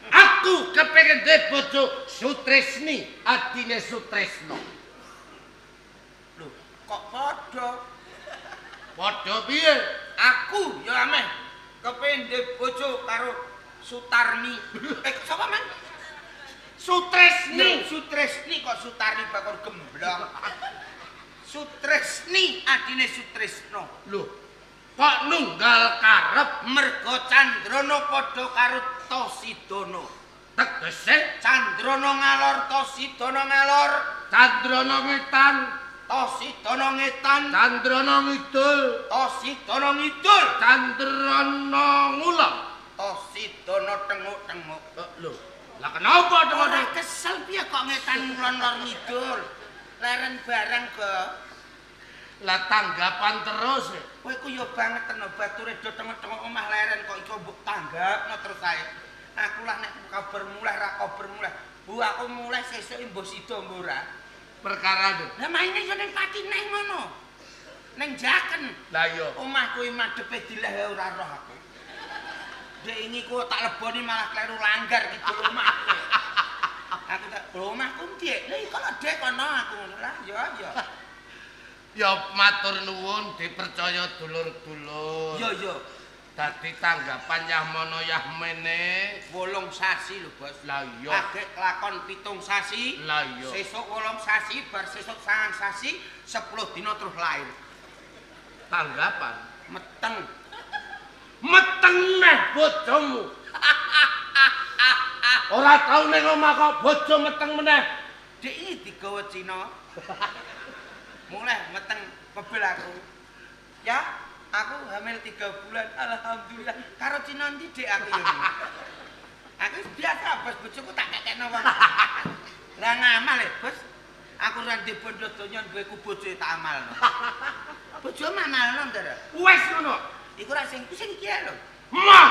Aku kepengin duwe bojo Sutresni, adine Sutresno. Lho, kok padha? Padha piye? Aku ya ameh kepengin duwe bojo karo Sutarni. Sapa men? Sutresni. Sutresni kok Sutarni bakal gemblong. Sutresni adine Sutresno. Lho, kok nunggal karep Mergo Candrono padha karo Tosidono. tegese Candrono ngalor Tosidono ngalor. Candrono ngetan, Tosidono ngetan. Candrono ngidul, Tosidono ngidul. Candrono ngulon. Tosidono tenguk-tenguk. Lho, lah kenapa Ora teman-teman? kesel piye kok ngetan ngulon lor ngidul. Leren barang ke. Lah tanggapan terus. Kowe ku yo banget teno bature do tengok-tengok omah leren kok iso mbok tanggapno terus ae. Aku lah nek kabar mulai ra kabar mulai. Bu aku mulai sesuk mbok sida mbok ora. Perkara itu. Lah maine yo ning pati neh ngono. Ning jaken. Lah yo. Omahku iki madhepe dileh ora roh aku. Dek ini ku tak leboni malah kleru langgar kidul omahku. Aku tak omahku ndek. Lah iki kok dek kono aku lah yo. Ya matur nuwun dipercaya dulur-dulur. Yo. Dadi tanggapan yah mono yah mene. 8 sasi lho, Bos. Lah iya. Agek lakon 7 sasi. Lah iya. Sesuk 8 sasi, bar sesuk 9 sasi, 10 dina terus lahir. Tanggapan. Meteng. Meteng neh bojomu. Ora tau ning omah kok bojo meteng meneh. Dek ini digawa Cina. Mulai meteng pebel aku. Ya, aku hamil 3 bulan. Alhamdulillah. Karo Cina ndi Dek aku ya. Aku biasa Bos bojoku tak kekekno wong. Lah ngamal ya, Bos. Aku ra ndek bondo donya duweku bojo tak amalno. Bojo amalno ndara. Wes ngono. Iku ra sing iki lho. Mah,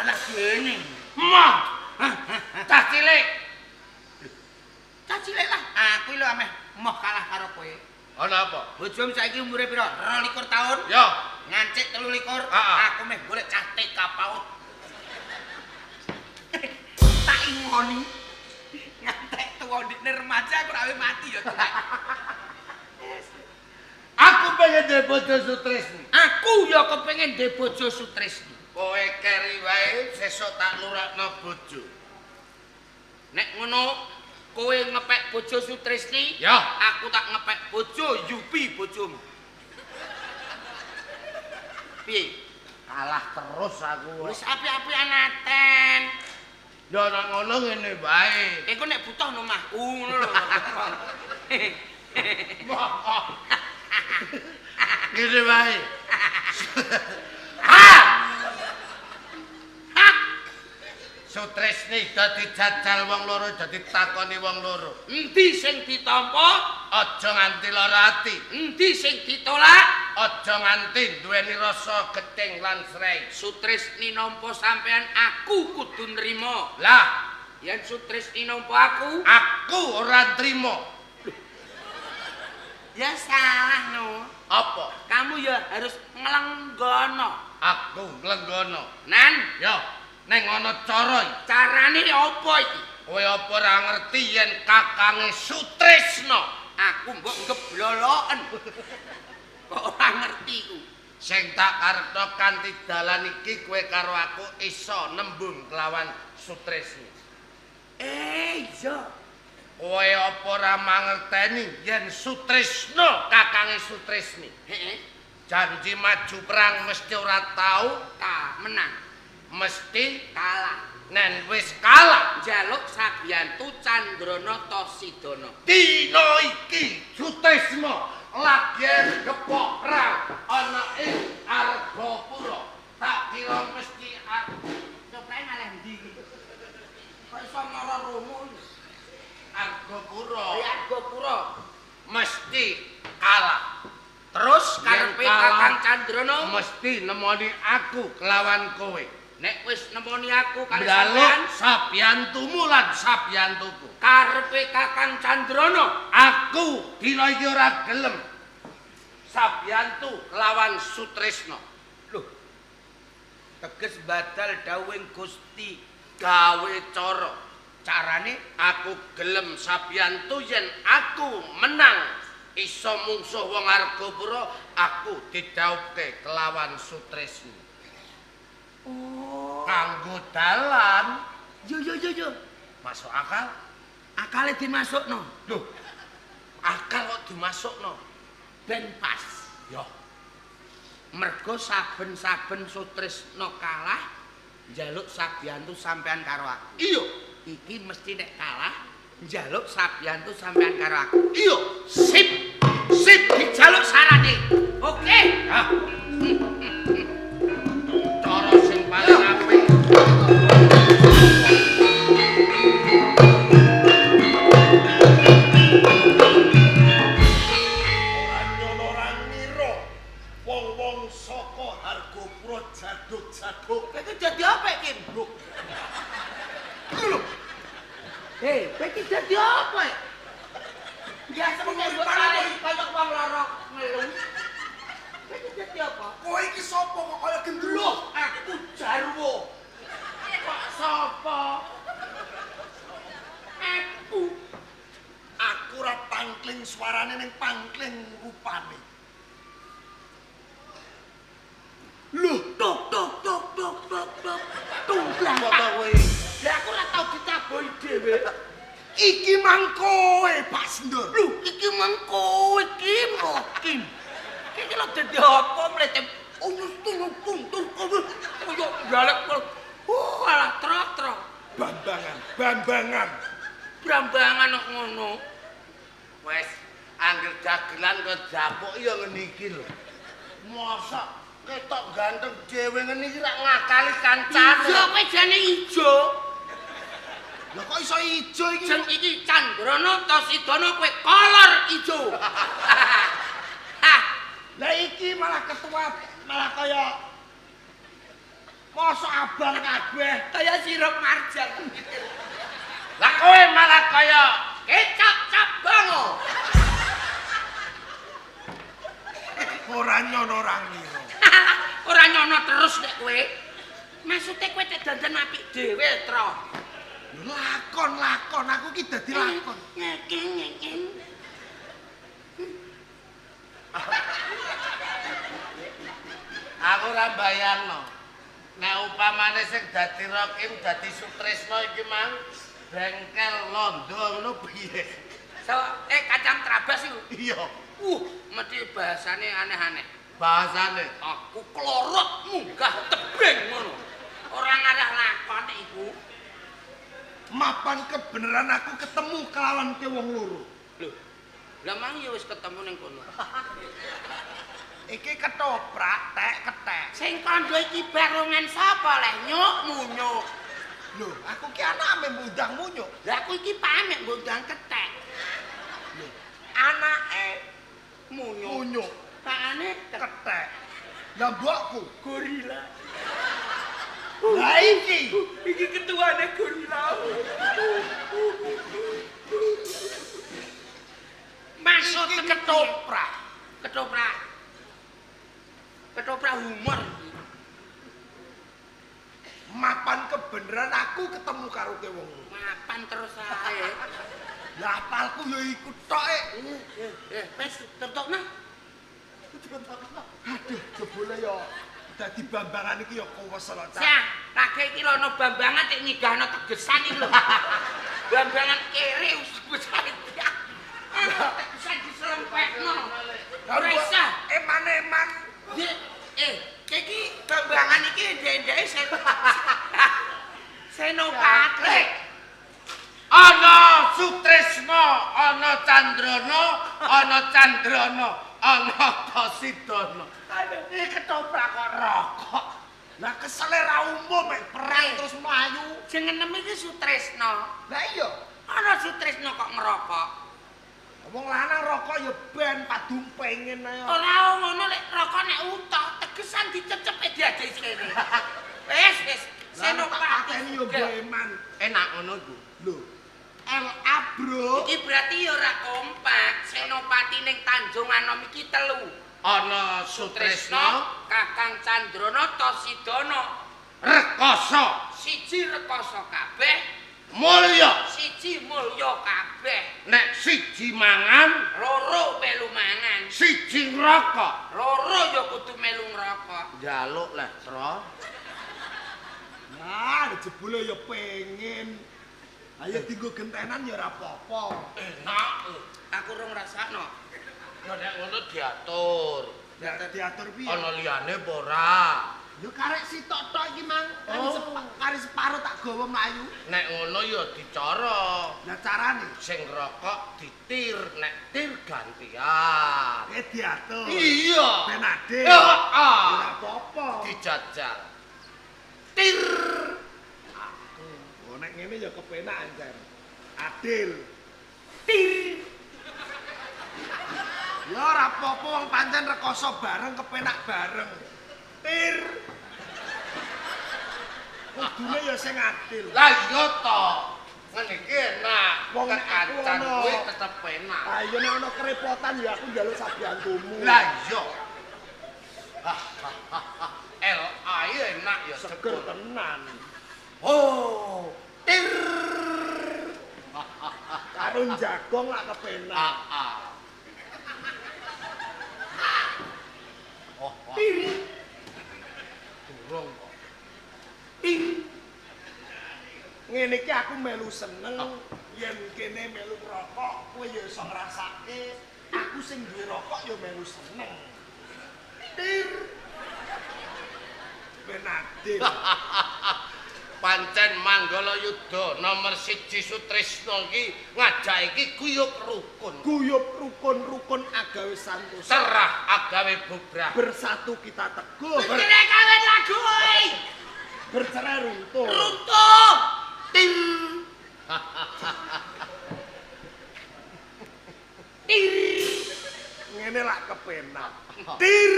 Alah gene. mah. Cah cilik. saiki umure pira? 22 tahun? Ya. Ngancik 23. Heeh. Aku meh golek cah TK PAUD. Tak ingoni. Ngantek tuwa ndikne remaja aku rawe mati ya. Aku pengen duwe bojo Sutresni. Aku ya kepengin duwe bojo Sutresni. Kowe keri wae sesuk tak lurakno bojo. Nek ngono kowe ngepek bojo Sutresni, Ya. aku tak ngepek bojo Yupi bojomu. Piye? Kalah terus aku. Wis apik-apikan aten. Ya nek ngono ngene wae. Engko nek butuh nang omahku ngono lho. Ngene wae. Sutresni dadi jajal wong loro, dadi takoni wong loro. Endi sing ditampa? Aja nganti lara ati. Endi sing ditolak? Aja nganti duweni rasa gething lan srei. Sutresni nampa sampean aku kudu nrimo. Lah, Yen Sutresni nampa aku ora trimo. ya salah no. Apa? Kamu ya harus nglenggono. Aku nglenggono. Nan, Ya, ning ana cara iki. carane apa iki? Kowe apa ora ngerti yen kakange Sutresna Aku mbok ngebloloken. Kok ora ngerti ku. sing tak karepno kanthi dalan iki kowe karo aku iso nembung kelawan Sutresni. Iya. Kowe apa ora mangerteni yen Sutresna kakange Sutresni Heeh. janji maju perang mesti ora tau, Menang. mesti Kalah. nen wis kalah. Njaluk Sabiyantu Candrana Tosidana. Dina iki Sutresna lagi gepok perang ana ing Argapura. Tak kira mesti Coprae malah ndi iki? Kok iso mara romo? Argapura Argapura. mesti kalah. Terus Yen karepe kalah, Kakang Candrana mesti nemoni aku kelawan kowe. nek wis nemoni aku kali Njaluk sampean Sabiyantumu lan Sabiyantuku. karepe Kakang Candrana Aku dina iki ora gelem Sabiyantu kelawan Sutresna. lho teges badal dawuhing Gusti Gawe cara. carane Aku gelem Sabiyantu yen aku menang iso mungsuh wong Argapura, aku didhawuhke kelawan Sutresna. oh Kanggo dalan yo masuk akal. akale dimasukno Loh, akal kok dimasukno? ben pas Ya, mergo saben-saben Sutresna kalah njaluk Sabiyantu sampean karo aku. iya, Iki mesti nek kalah njaluk Sabiyantu sampean karo aku. iya. Sip, sip dijaluk sarane. Oke. Ah. Cara sing paling apik. Anyono ora ngira wong-wong saka Hargapura jaduk-jaduk. Kowe iki dadi apa iki, Mbok? Hei, kowe iki dadi apa? Biasa mengko kaya wong lara ngelung. Kowe iki dadi apa? Kowe iki sapa kok kaya gendruwo? Loh, aku Jarwo. Kok sapa? Aku ora pangkling suarane ning pangkling rupane. Loh, tok tok tok tok tok tok. Tunggang. Apa to kowe? Lah aku ora tau ditabohi dhewe. Iki mang kowe, Pak Sendur. Lho, iki mang kowe Kim kok, Kim. Iki lho dadi apa mletem? Oh, tung kowe. Koyo galak kok. Oh, alah trot-trot. Bambangan. Brambangan kok ngono. Wes, angger dagelan kok japuk ya ngene iki lho. Mosok ketok ganteng dhewe ngene iki rak ngakali kancane. Ijo kowe jane ijo. Lah kok iso ijo iki? Sing iki Candrana Tosidana kowe kolor ijo. Lah iki malah ketua malah kaya mosok abang kabeh. Kaya sirup marjan. Lah kowe malah kaya Kecap cap bango. ora nyono ora ngira. Ora nyono terus nek kowe. Maksude kowe tek dandan apik dhewe, Tro. Lakon aku ki dadi lakon. Ngeng. Aku ora bayangno. Nek upamane sing dadi Rokim dadi Sutresno iki mang bengkel londo ngono piye? So, kacang trabas iku. Iya. Mesti bahasane aneh-aneh. Bahasane Aku klorot munggah tebing ngono. Ora ngarah lakon iku. Mapan kebenaran aku ketemu kelawan ke wong loro. Lho. Lah mang ya wis ketemu ning kono. Iki ketoprak ketek. Sing kandha iki barongan sapa leh nyuk munyuk. Lho, aku ki anake mundang munyuk. Lah aku iki pamit ngundang ketek. Anake Munyuk. munyuk, Pakane ketek. Lah mbokku gorila. Lah iki Iki ketuane gorila. Maksud iki ketoprak. Ketoprak humor. mapan kebenaran aku ketemu karo ke wong loro. Mapan terus ae. Lah apalku ya iku tok. Wis tetokno. Aduh, jebule ya dadi bambangan iki ya kuwesel Cak. Sia, kage iki lho ana bambangan cek nyigahno tegesan iki lho. Bambangan kere wis dia. Tegesan diselempekno. Ora isa. Eman-eman. Iki bambangan iki ndek-ndeke Senopati. ana Sutresno, ana Candrana, ana Tosidono. Iki ketoprak kok rokok. Lah kesele ra umum mek perang terus mlayu. Jeneng iki Sutresno. Lah iya, Ana Sutresno kok ngerokok. wong lanang rokok ya ben padung pengen ae. Ora ngono lek rokok nek utuh tegesan dicecepke diajai kene. Wis Senopati Senopati yo beman. Enak ngono iku. Lho. LA bro. Iki berarti ya ora kompak. Senopati ning Tanjung Anom iki telu. Ana Sutresno, Kakang Candrana, Tosidono. Rekoso, Siji rekoso kabeh, Mulya. siji mulya kabeh. Nek siji mangan, Loro melu mangan. siji ngrokok. Loro ya kudu melu ngrokok. Njaluk leh, Tro. Nah, jebule ya pengen. Ayo dienggo gentenan ya ora apa-apa. Enak. Aku ora ngrasakno. Ya nek ngono diatur. Lah diatur piye? Ana liyane apa ora? Yo karek sitok tok iki mang. Kari separo tak gawa mlayu. Nek ngono ya dicara. Lah carane Sing rokok ditir, nek tir gantian. diatur. Iya. Ben adil. Ya, Ora apa-apa. dijajal. Tir. Oh nek ngene ya kepenak anjar. Adil. Ya ora apa-apa wong pancen rekoso bareng kepenak bareng. Tir. Kudune ya sing adil. Lah iya to. Ngene iki enak. Wong nek aku kekancan ono- kuwi tetep enak. Ayo nek ana kerepotan ya aku njaluk sabantumu. Lah iya. Ayo enak ya seger seger. tenan. Oh, tir. Karo jagong lak kepenak. Durung kok. Ngene iki aku melu seneng yen kene melu rokok kowe ya iso ngrasake aku sing duwe rokok ya melu seneng. Tir. Ben adil. Pancen Manggala Yuda nomor 1 Sutresno iki ngajak iki guyub rukun. Guyub rukun agawe santosa. Serah agawe bubrah. Bersatu kita teguh. Bercerai kawin lagu oi. Bercerai runtuh. Runtuh. Ting. Ngene lak kepenak. Tir.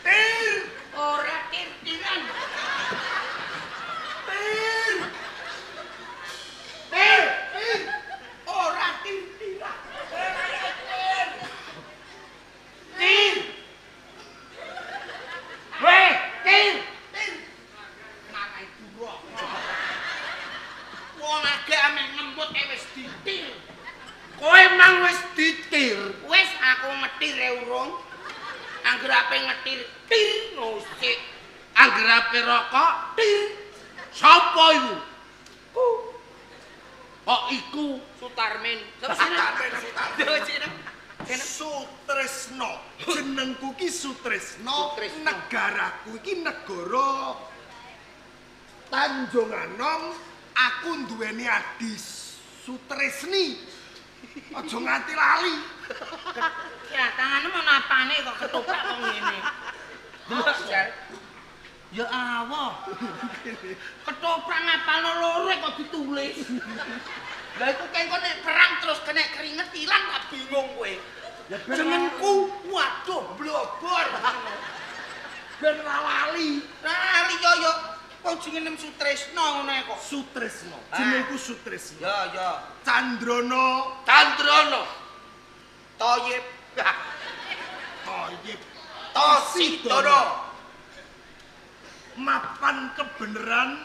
Tir. Ora tir-tiran. Tir. Tir. Tir. Ora tir-tiran. Tir. wis ditir. Kowe mang wis ditir. Wis aku ngetir e urung. Angger ape ngetir tir nosik. Angger ape rokok tir. Sapa iku? Kok iku Sutarmin. Sutresno. Jenengku ki Sutresno. Sutresno. Negaraku iki negara Tanjung Anom. Aku nduweni adi Sutresni. Aja nganti lali. Ya tanganmu ono apane kok ketoprak kok ngene. Delok jar. Ya Allah. Ketoprak ngapalno loro kok ditulis. Lah iku kengko nek perang terus kena keringet ilang tak bingung kowe. Jenengku waduh blobor. Ben lali. Lali yo. Kok jenenge Sutresno ngono kok. Sutresno. Jenengku Sutresno. Ya. Candrono. Toyib. Toyib. Tosidono. Mapan kebeneran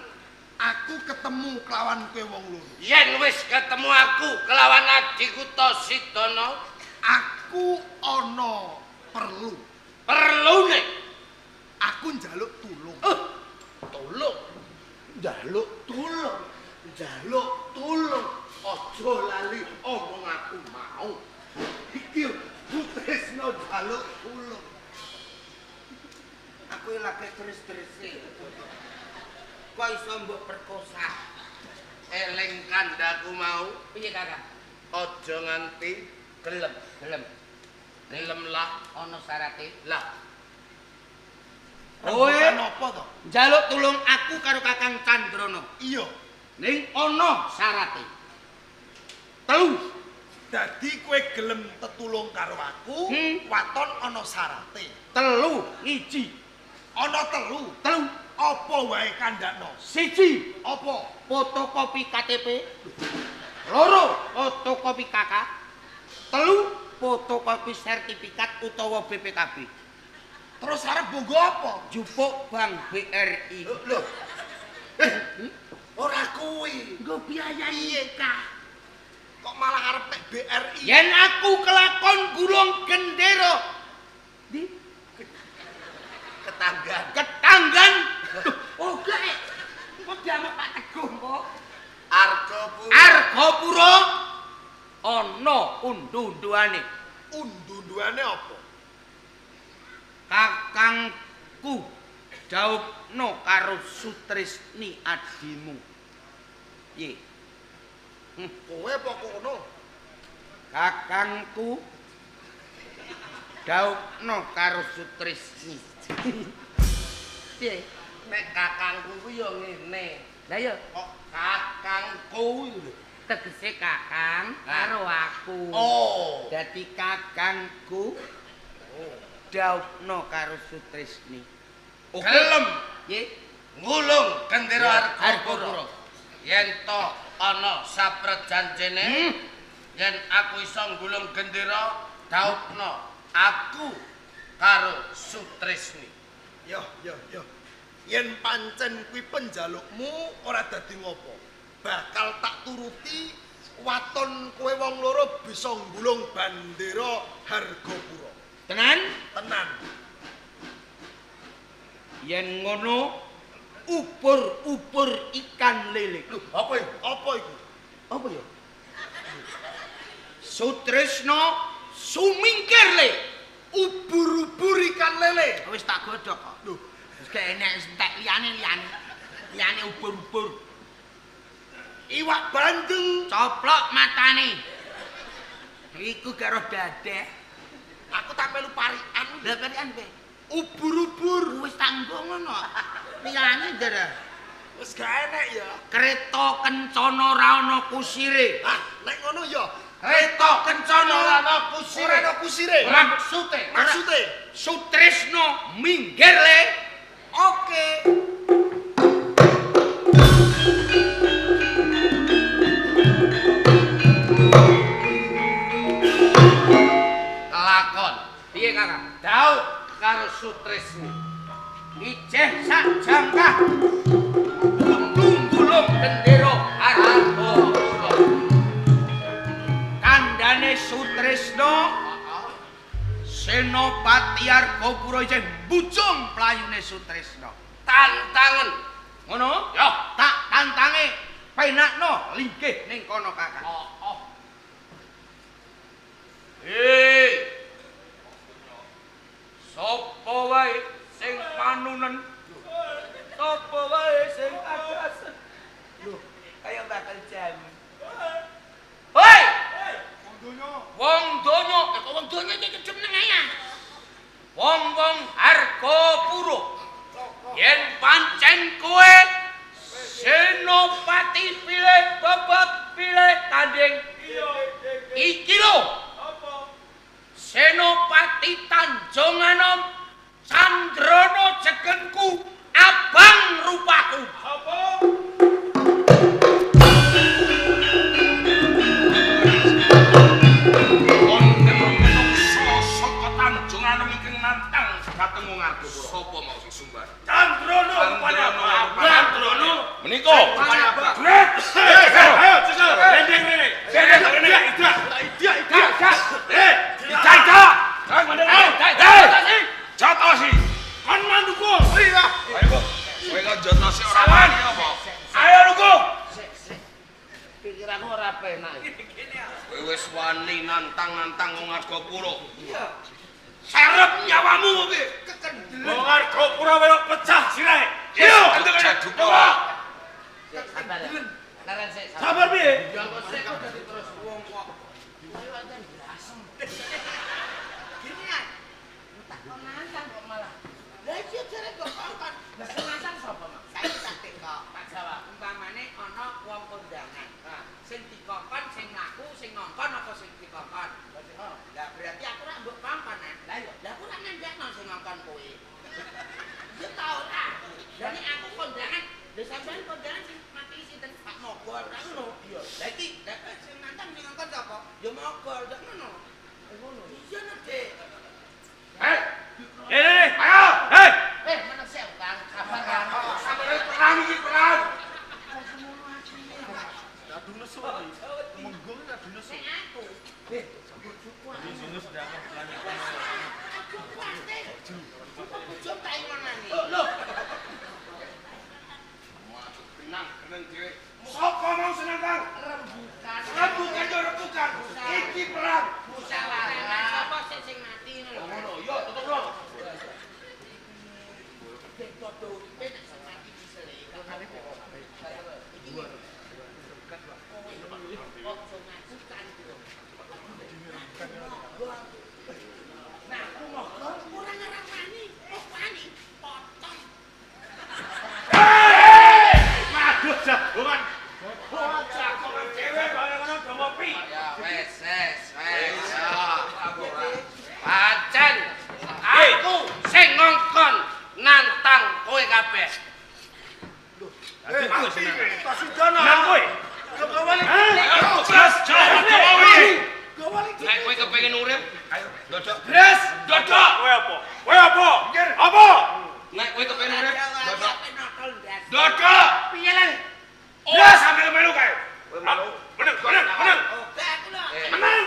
aku ketemu kelawan kowe wong loro. yen wis ketemu aku kelawan adikku Tosidono, Aku ana perlu. perlune Aku njaluk tulung. tulung. Njaluk tulung. Njaluk tulung. Aja lali omong aku mau. Iki Sutresno njaluk tulung. Aku lagi terus-teruse. Kok iso mbok perkosa? Eling kandhaku mau, Piye, Kakak? aja nganti gelem. Gelem lah Ana syarate. lah. Kowe Napa to? njaluk tulung aku karo Kakang Candrono. Iya. Ning ana syarate. 3. Dadi kowe gelem tetulung karo aku, waton ana sarate. 3 1. Ana 3. 3 Apa wae kandhakno? 1 Apa? fotokopi KTP. 2 fotokopi KK. 3 fotokopi sertifikat utawa BPKB. Terus arep bogo apa? Jupuk Bank BRI. Lho. Ora kuwi. Nggo biayai Kak. Kok malah arep nek BRI? Yen aku kelakon gulung gendera di ketanggan. Oh gak. Kok diamek Pak Teguh kok. Argopuro ana undu-unduane. Undu-unduane apa? Kakangku jawabno karo Sutresni adimu. Piye? Kowe apa kono? Kakangku jawabno karo Sutresni. Piye? Nek kakangku ku ya ngene. Lah ya Kok kakangku lho. tegese kakang karo aku. Oh. Dadi kakangku jawabno karo Sutresni. Gelem Piye? ngulung gendera Argopuro. Yen to ana saprejanjene, yen aku iso nggulung gendera, daupno aku karo Sutresni. Yo. Yen pancen kuwi penjalukmu ora dadi ngopo. Bakal tak turuti waton kowe wong loro bisa nggulung bandera Hargopuro. Tenan? Tenan. Yen ngono ubur-ubur ikan lele. Lho, apa iku? Apa ya? Sutresno sumingkirle. Ubur-ubur ikan lele. Wis tak godhog kok. Lho, wis gak enek entek liyane ubur-ubur. Iwak bandeng. Coplok matane. Iku karo dadeh. Aku tak melu parikan. Lah parian pe. Ubur-ubur. Wis tak nggo ngono. Liyane ndara. Wis gak enek ya. Kereta kencana ra ana kusire. Ah, nek ngono ya. Kereta kencana ra ana Ora ana kusire. Maksude Sutresno minggir le. Oke. Lakon. Piye Kakak? Daud karo Sutresni. Ijeh sak jangkah. Gulung bendera Hargopuro. isih mbujung playune Sutresna. Tantangan. Ngono? Ya. Tak tantange penakno linggih ning kono Kakang. Sapa wae sing panunen, sapa wae sing agasen. Lho, kaya bakal jam. Hei! Wong donya, kok wong donya iki jeneng ae. Wong-wong harga pura. Yen pancen kowe Senopati pilih babak pilih tanding. Iki lho. Senopati Tanjung Anom Candrono jegenku abang rupaku. Tanjung Anom ingkang nantang dhateng wong Argapura. Sapa mau sing sumbar? Candrono rupane apa? Candrono Menika rupane apa? Ayo cekel. Dendeng rene. Dendeng rene. Ida. Kang mandek. Jatosi. Kon manduku. Iya. Ayo kok. Kowe kok jotosi ora wani apa? Ayo luku. Pikiranmu ora penak. Kowe wis wani nantang-nantang wong Argapura. Iya. Serep nyawamu kowe. Wong Argapura wae pecah sirahe. Iyo. Jadu ora. Sabar. Laren sik. Sabar piye? Ya kok sik kok dadi terus wong kok. Ayo aja blasem. Gini ya. Entah kok nantang kok malah. Lah iki jare kok kongkon. Lah sing nantang sapa, Mak? Saiki tak teko. Pak Jawa. Umpamane ana wong kondangan. Nah, sing dikongkon sing ngaku sing ngongkon apa sing dikongkon? Lah berarti aku ora mbok kongkon. Lah yo, lah aku ora nandakno sing ngongkon kowe. Ya tau ora. Lah nek aku kondangan, lha sampean kondangan sing mati sinten Pak Mogol ora ngono. Iya. Lah iki lha sing nantang sing ngongkon sapa? Ya Mogol, dak ngono. Ngono. Iya nek. Hei. Ayo. Hei. Mana sih Kang? Sabar Kang. Sabar perang iki perang. Sing aku. Sapa mau senantang? Rembukan yo rembukan. Iki perang. Musyawarah sapa sing mati ngono. Ngono, yo tutup lo. Nah, aku mau kurang ngarani. Oh, wani potong. Waduh jagongan. Oh, jagongan cewek kaya ngono do ngopi. Ya wes. Pancen aku sing ngongkon nantang kowe kabeh. Mati kowe. Nang kowe. Nek kowe kepengin urip, ayo dodok. Bres, dodok. Kowe apa? Kowe apa? Apa? Nek kowe kepengin urip, dodok. Dodok. Piye lah? Bres sambil melu kae. Kowe melu. Meneng.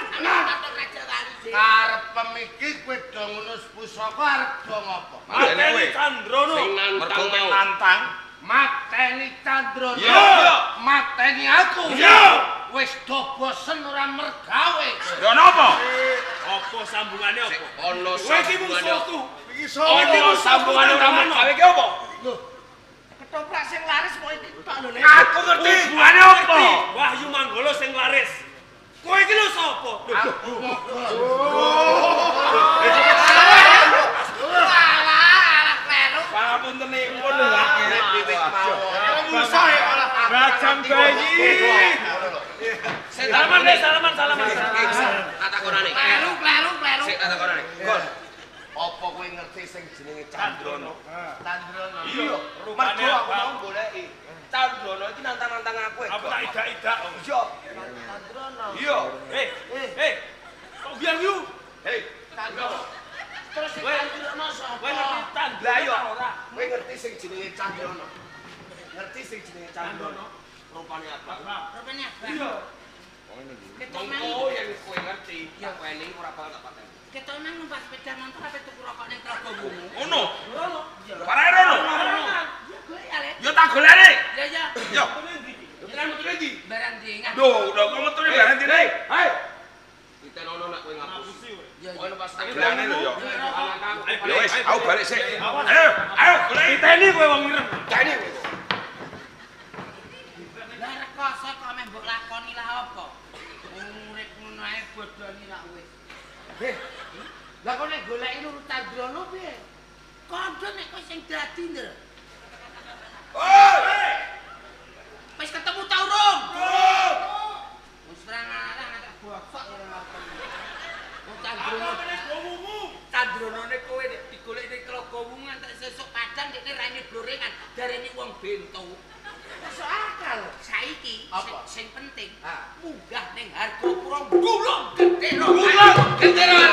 Karep pemiki kowe do ngunus pusaka arep do ngopo? Mateni Candrono. Sing nantang mau. nantang. Mateni Candrono. Iya. Mateni aku. Iya. Wis do bosen ora mergawe. Ya napa? Apa sambungane apa? Ono Kowe iki musuhku. Ono sambungane ora gawe ki apa? Ketoprak sing laris kok iki tok lho. Aku ngerti. Hubungane apa? Wahyu Manggala sing laris. Kowe iki lho sapa? Pangapunten pun lho akhire titik mawon. Musuh ya malah bajang bayi. Salaman. Atakonane. Kleru. Sik atakonane. Gol. Apa kowe ngerti sing jenenge Candrono. Candrono? Iya, Mergo aku mau goleki. Candrono iki nantang-nantang aku. Apa tak idak-idak? Iya. Candrono. Iya. Hei. Kok biang yu? Hei, Candrono. Terus sing Candrono sapa? Kowe ngerti tandha lah yo. ora? Kowe ngerti sing jenenge Candrono? Ngerti sing jenenge Candrono? Rupane apa? Rupane apa? Iya. Ketok mang. Mongko yen kowe ngerti, ya weni ora bakal tak pateni. Ketok mang numpak sepeda motor apa tuku rokok ning Tlagomu. Ngono. Ngono. Parae rono. Ya golek ale. Yo tak golekne. Ya ya. Yo. Tenan metu ndi? Barang ndi ngan. Duh, udah kok metune bareng dine. Hai. Kita nono nak kowe ngapusi. Ya Kowe lepas tak Golekne lho yo. Yo Yo wis, aku balik sik. Ayo, golek Titeni kowe wong ireng. Jane. Lah rekoso kok mek mbok lakoni lah apa? Urip ngono ae bodoni lak wis. Lah kok nek goleki urutan drono piye? Kandha nek kowe sing dadi ndel. Oi! Wis ketemu ta urung? Wis terang arang tak bosok ya lakon. Wong Candronone kowe nek digolek ning Tlagomu ngantek sesuk padang dekne rene blorengan darene wong bento. Masuk akal. Saiki sing penting munggah ning Hargapura gulung gendera. Gendera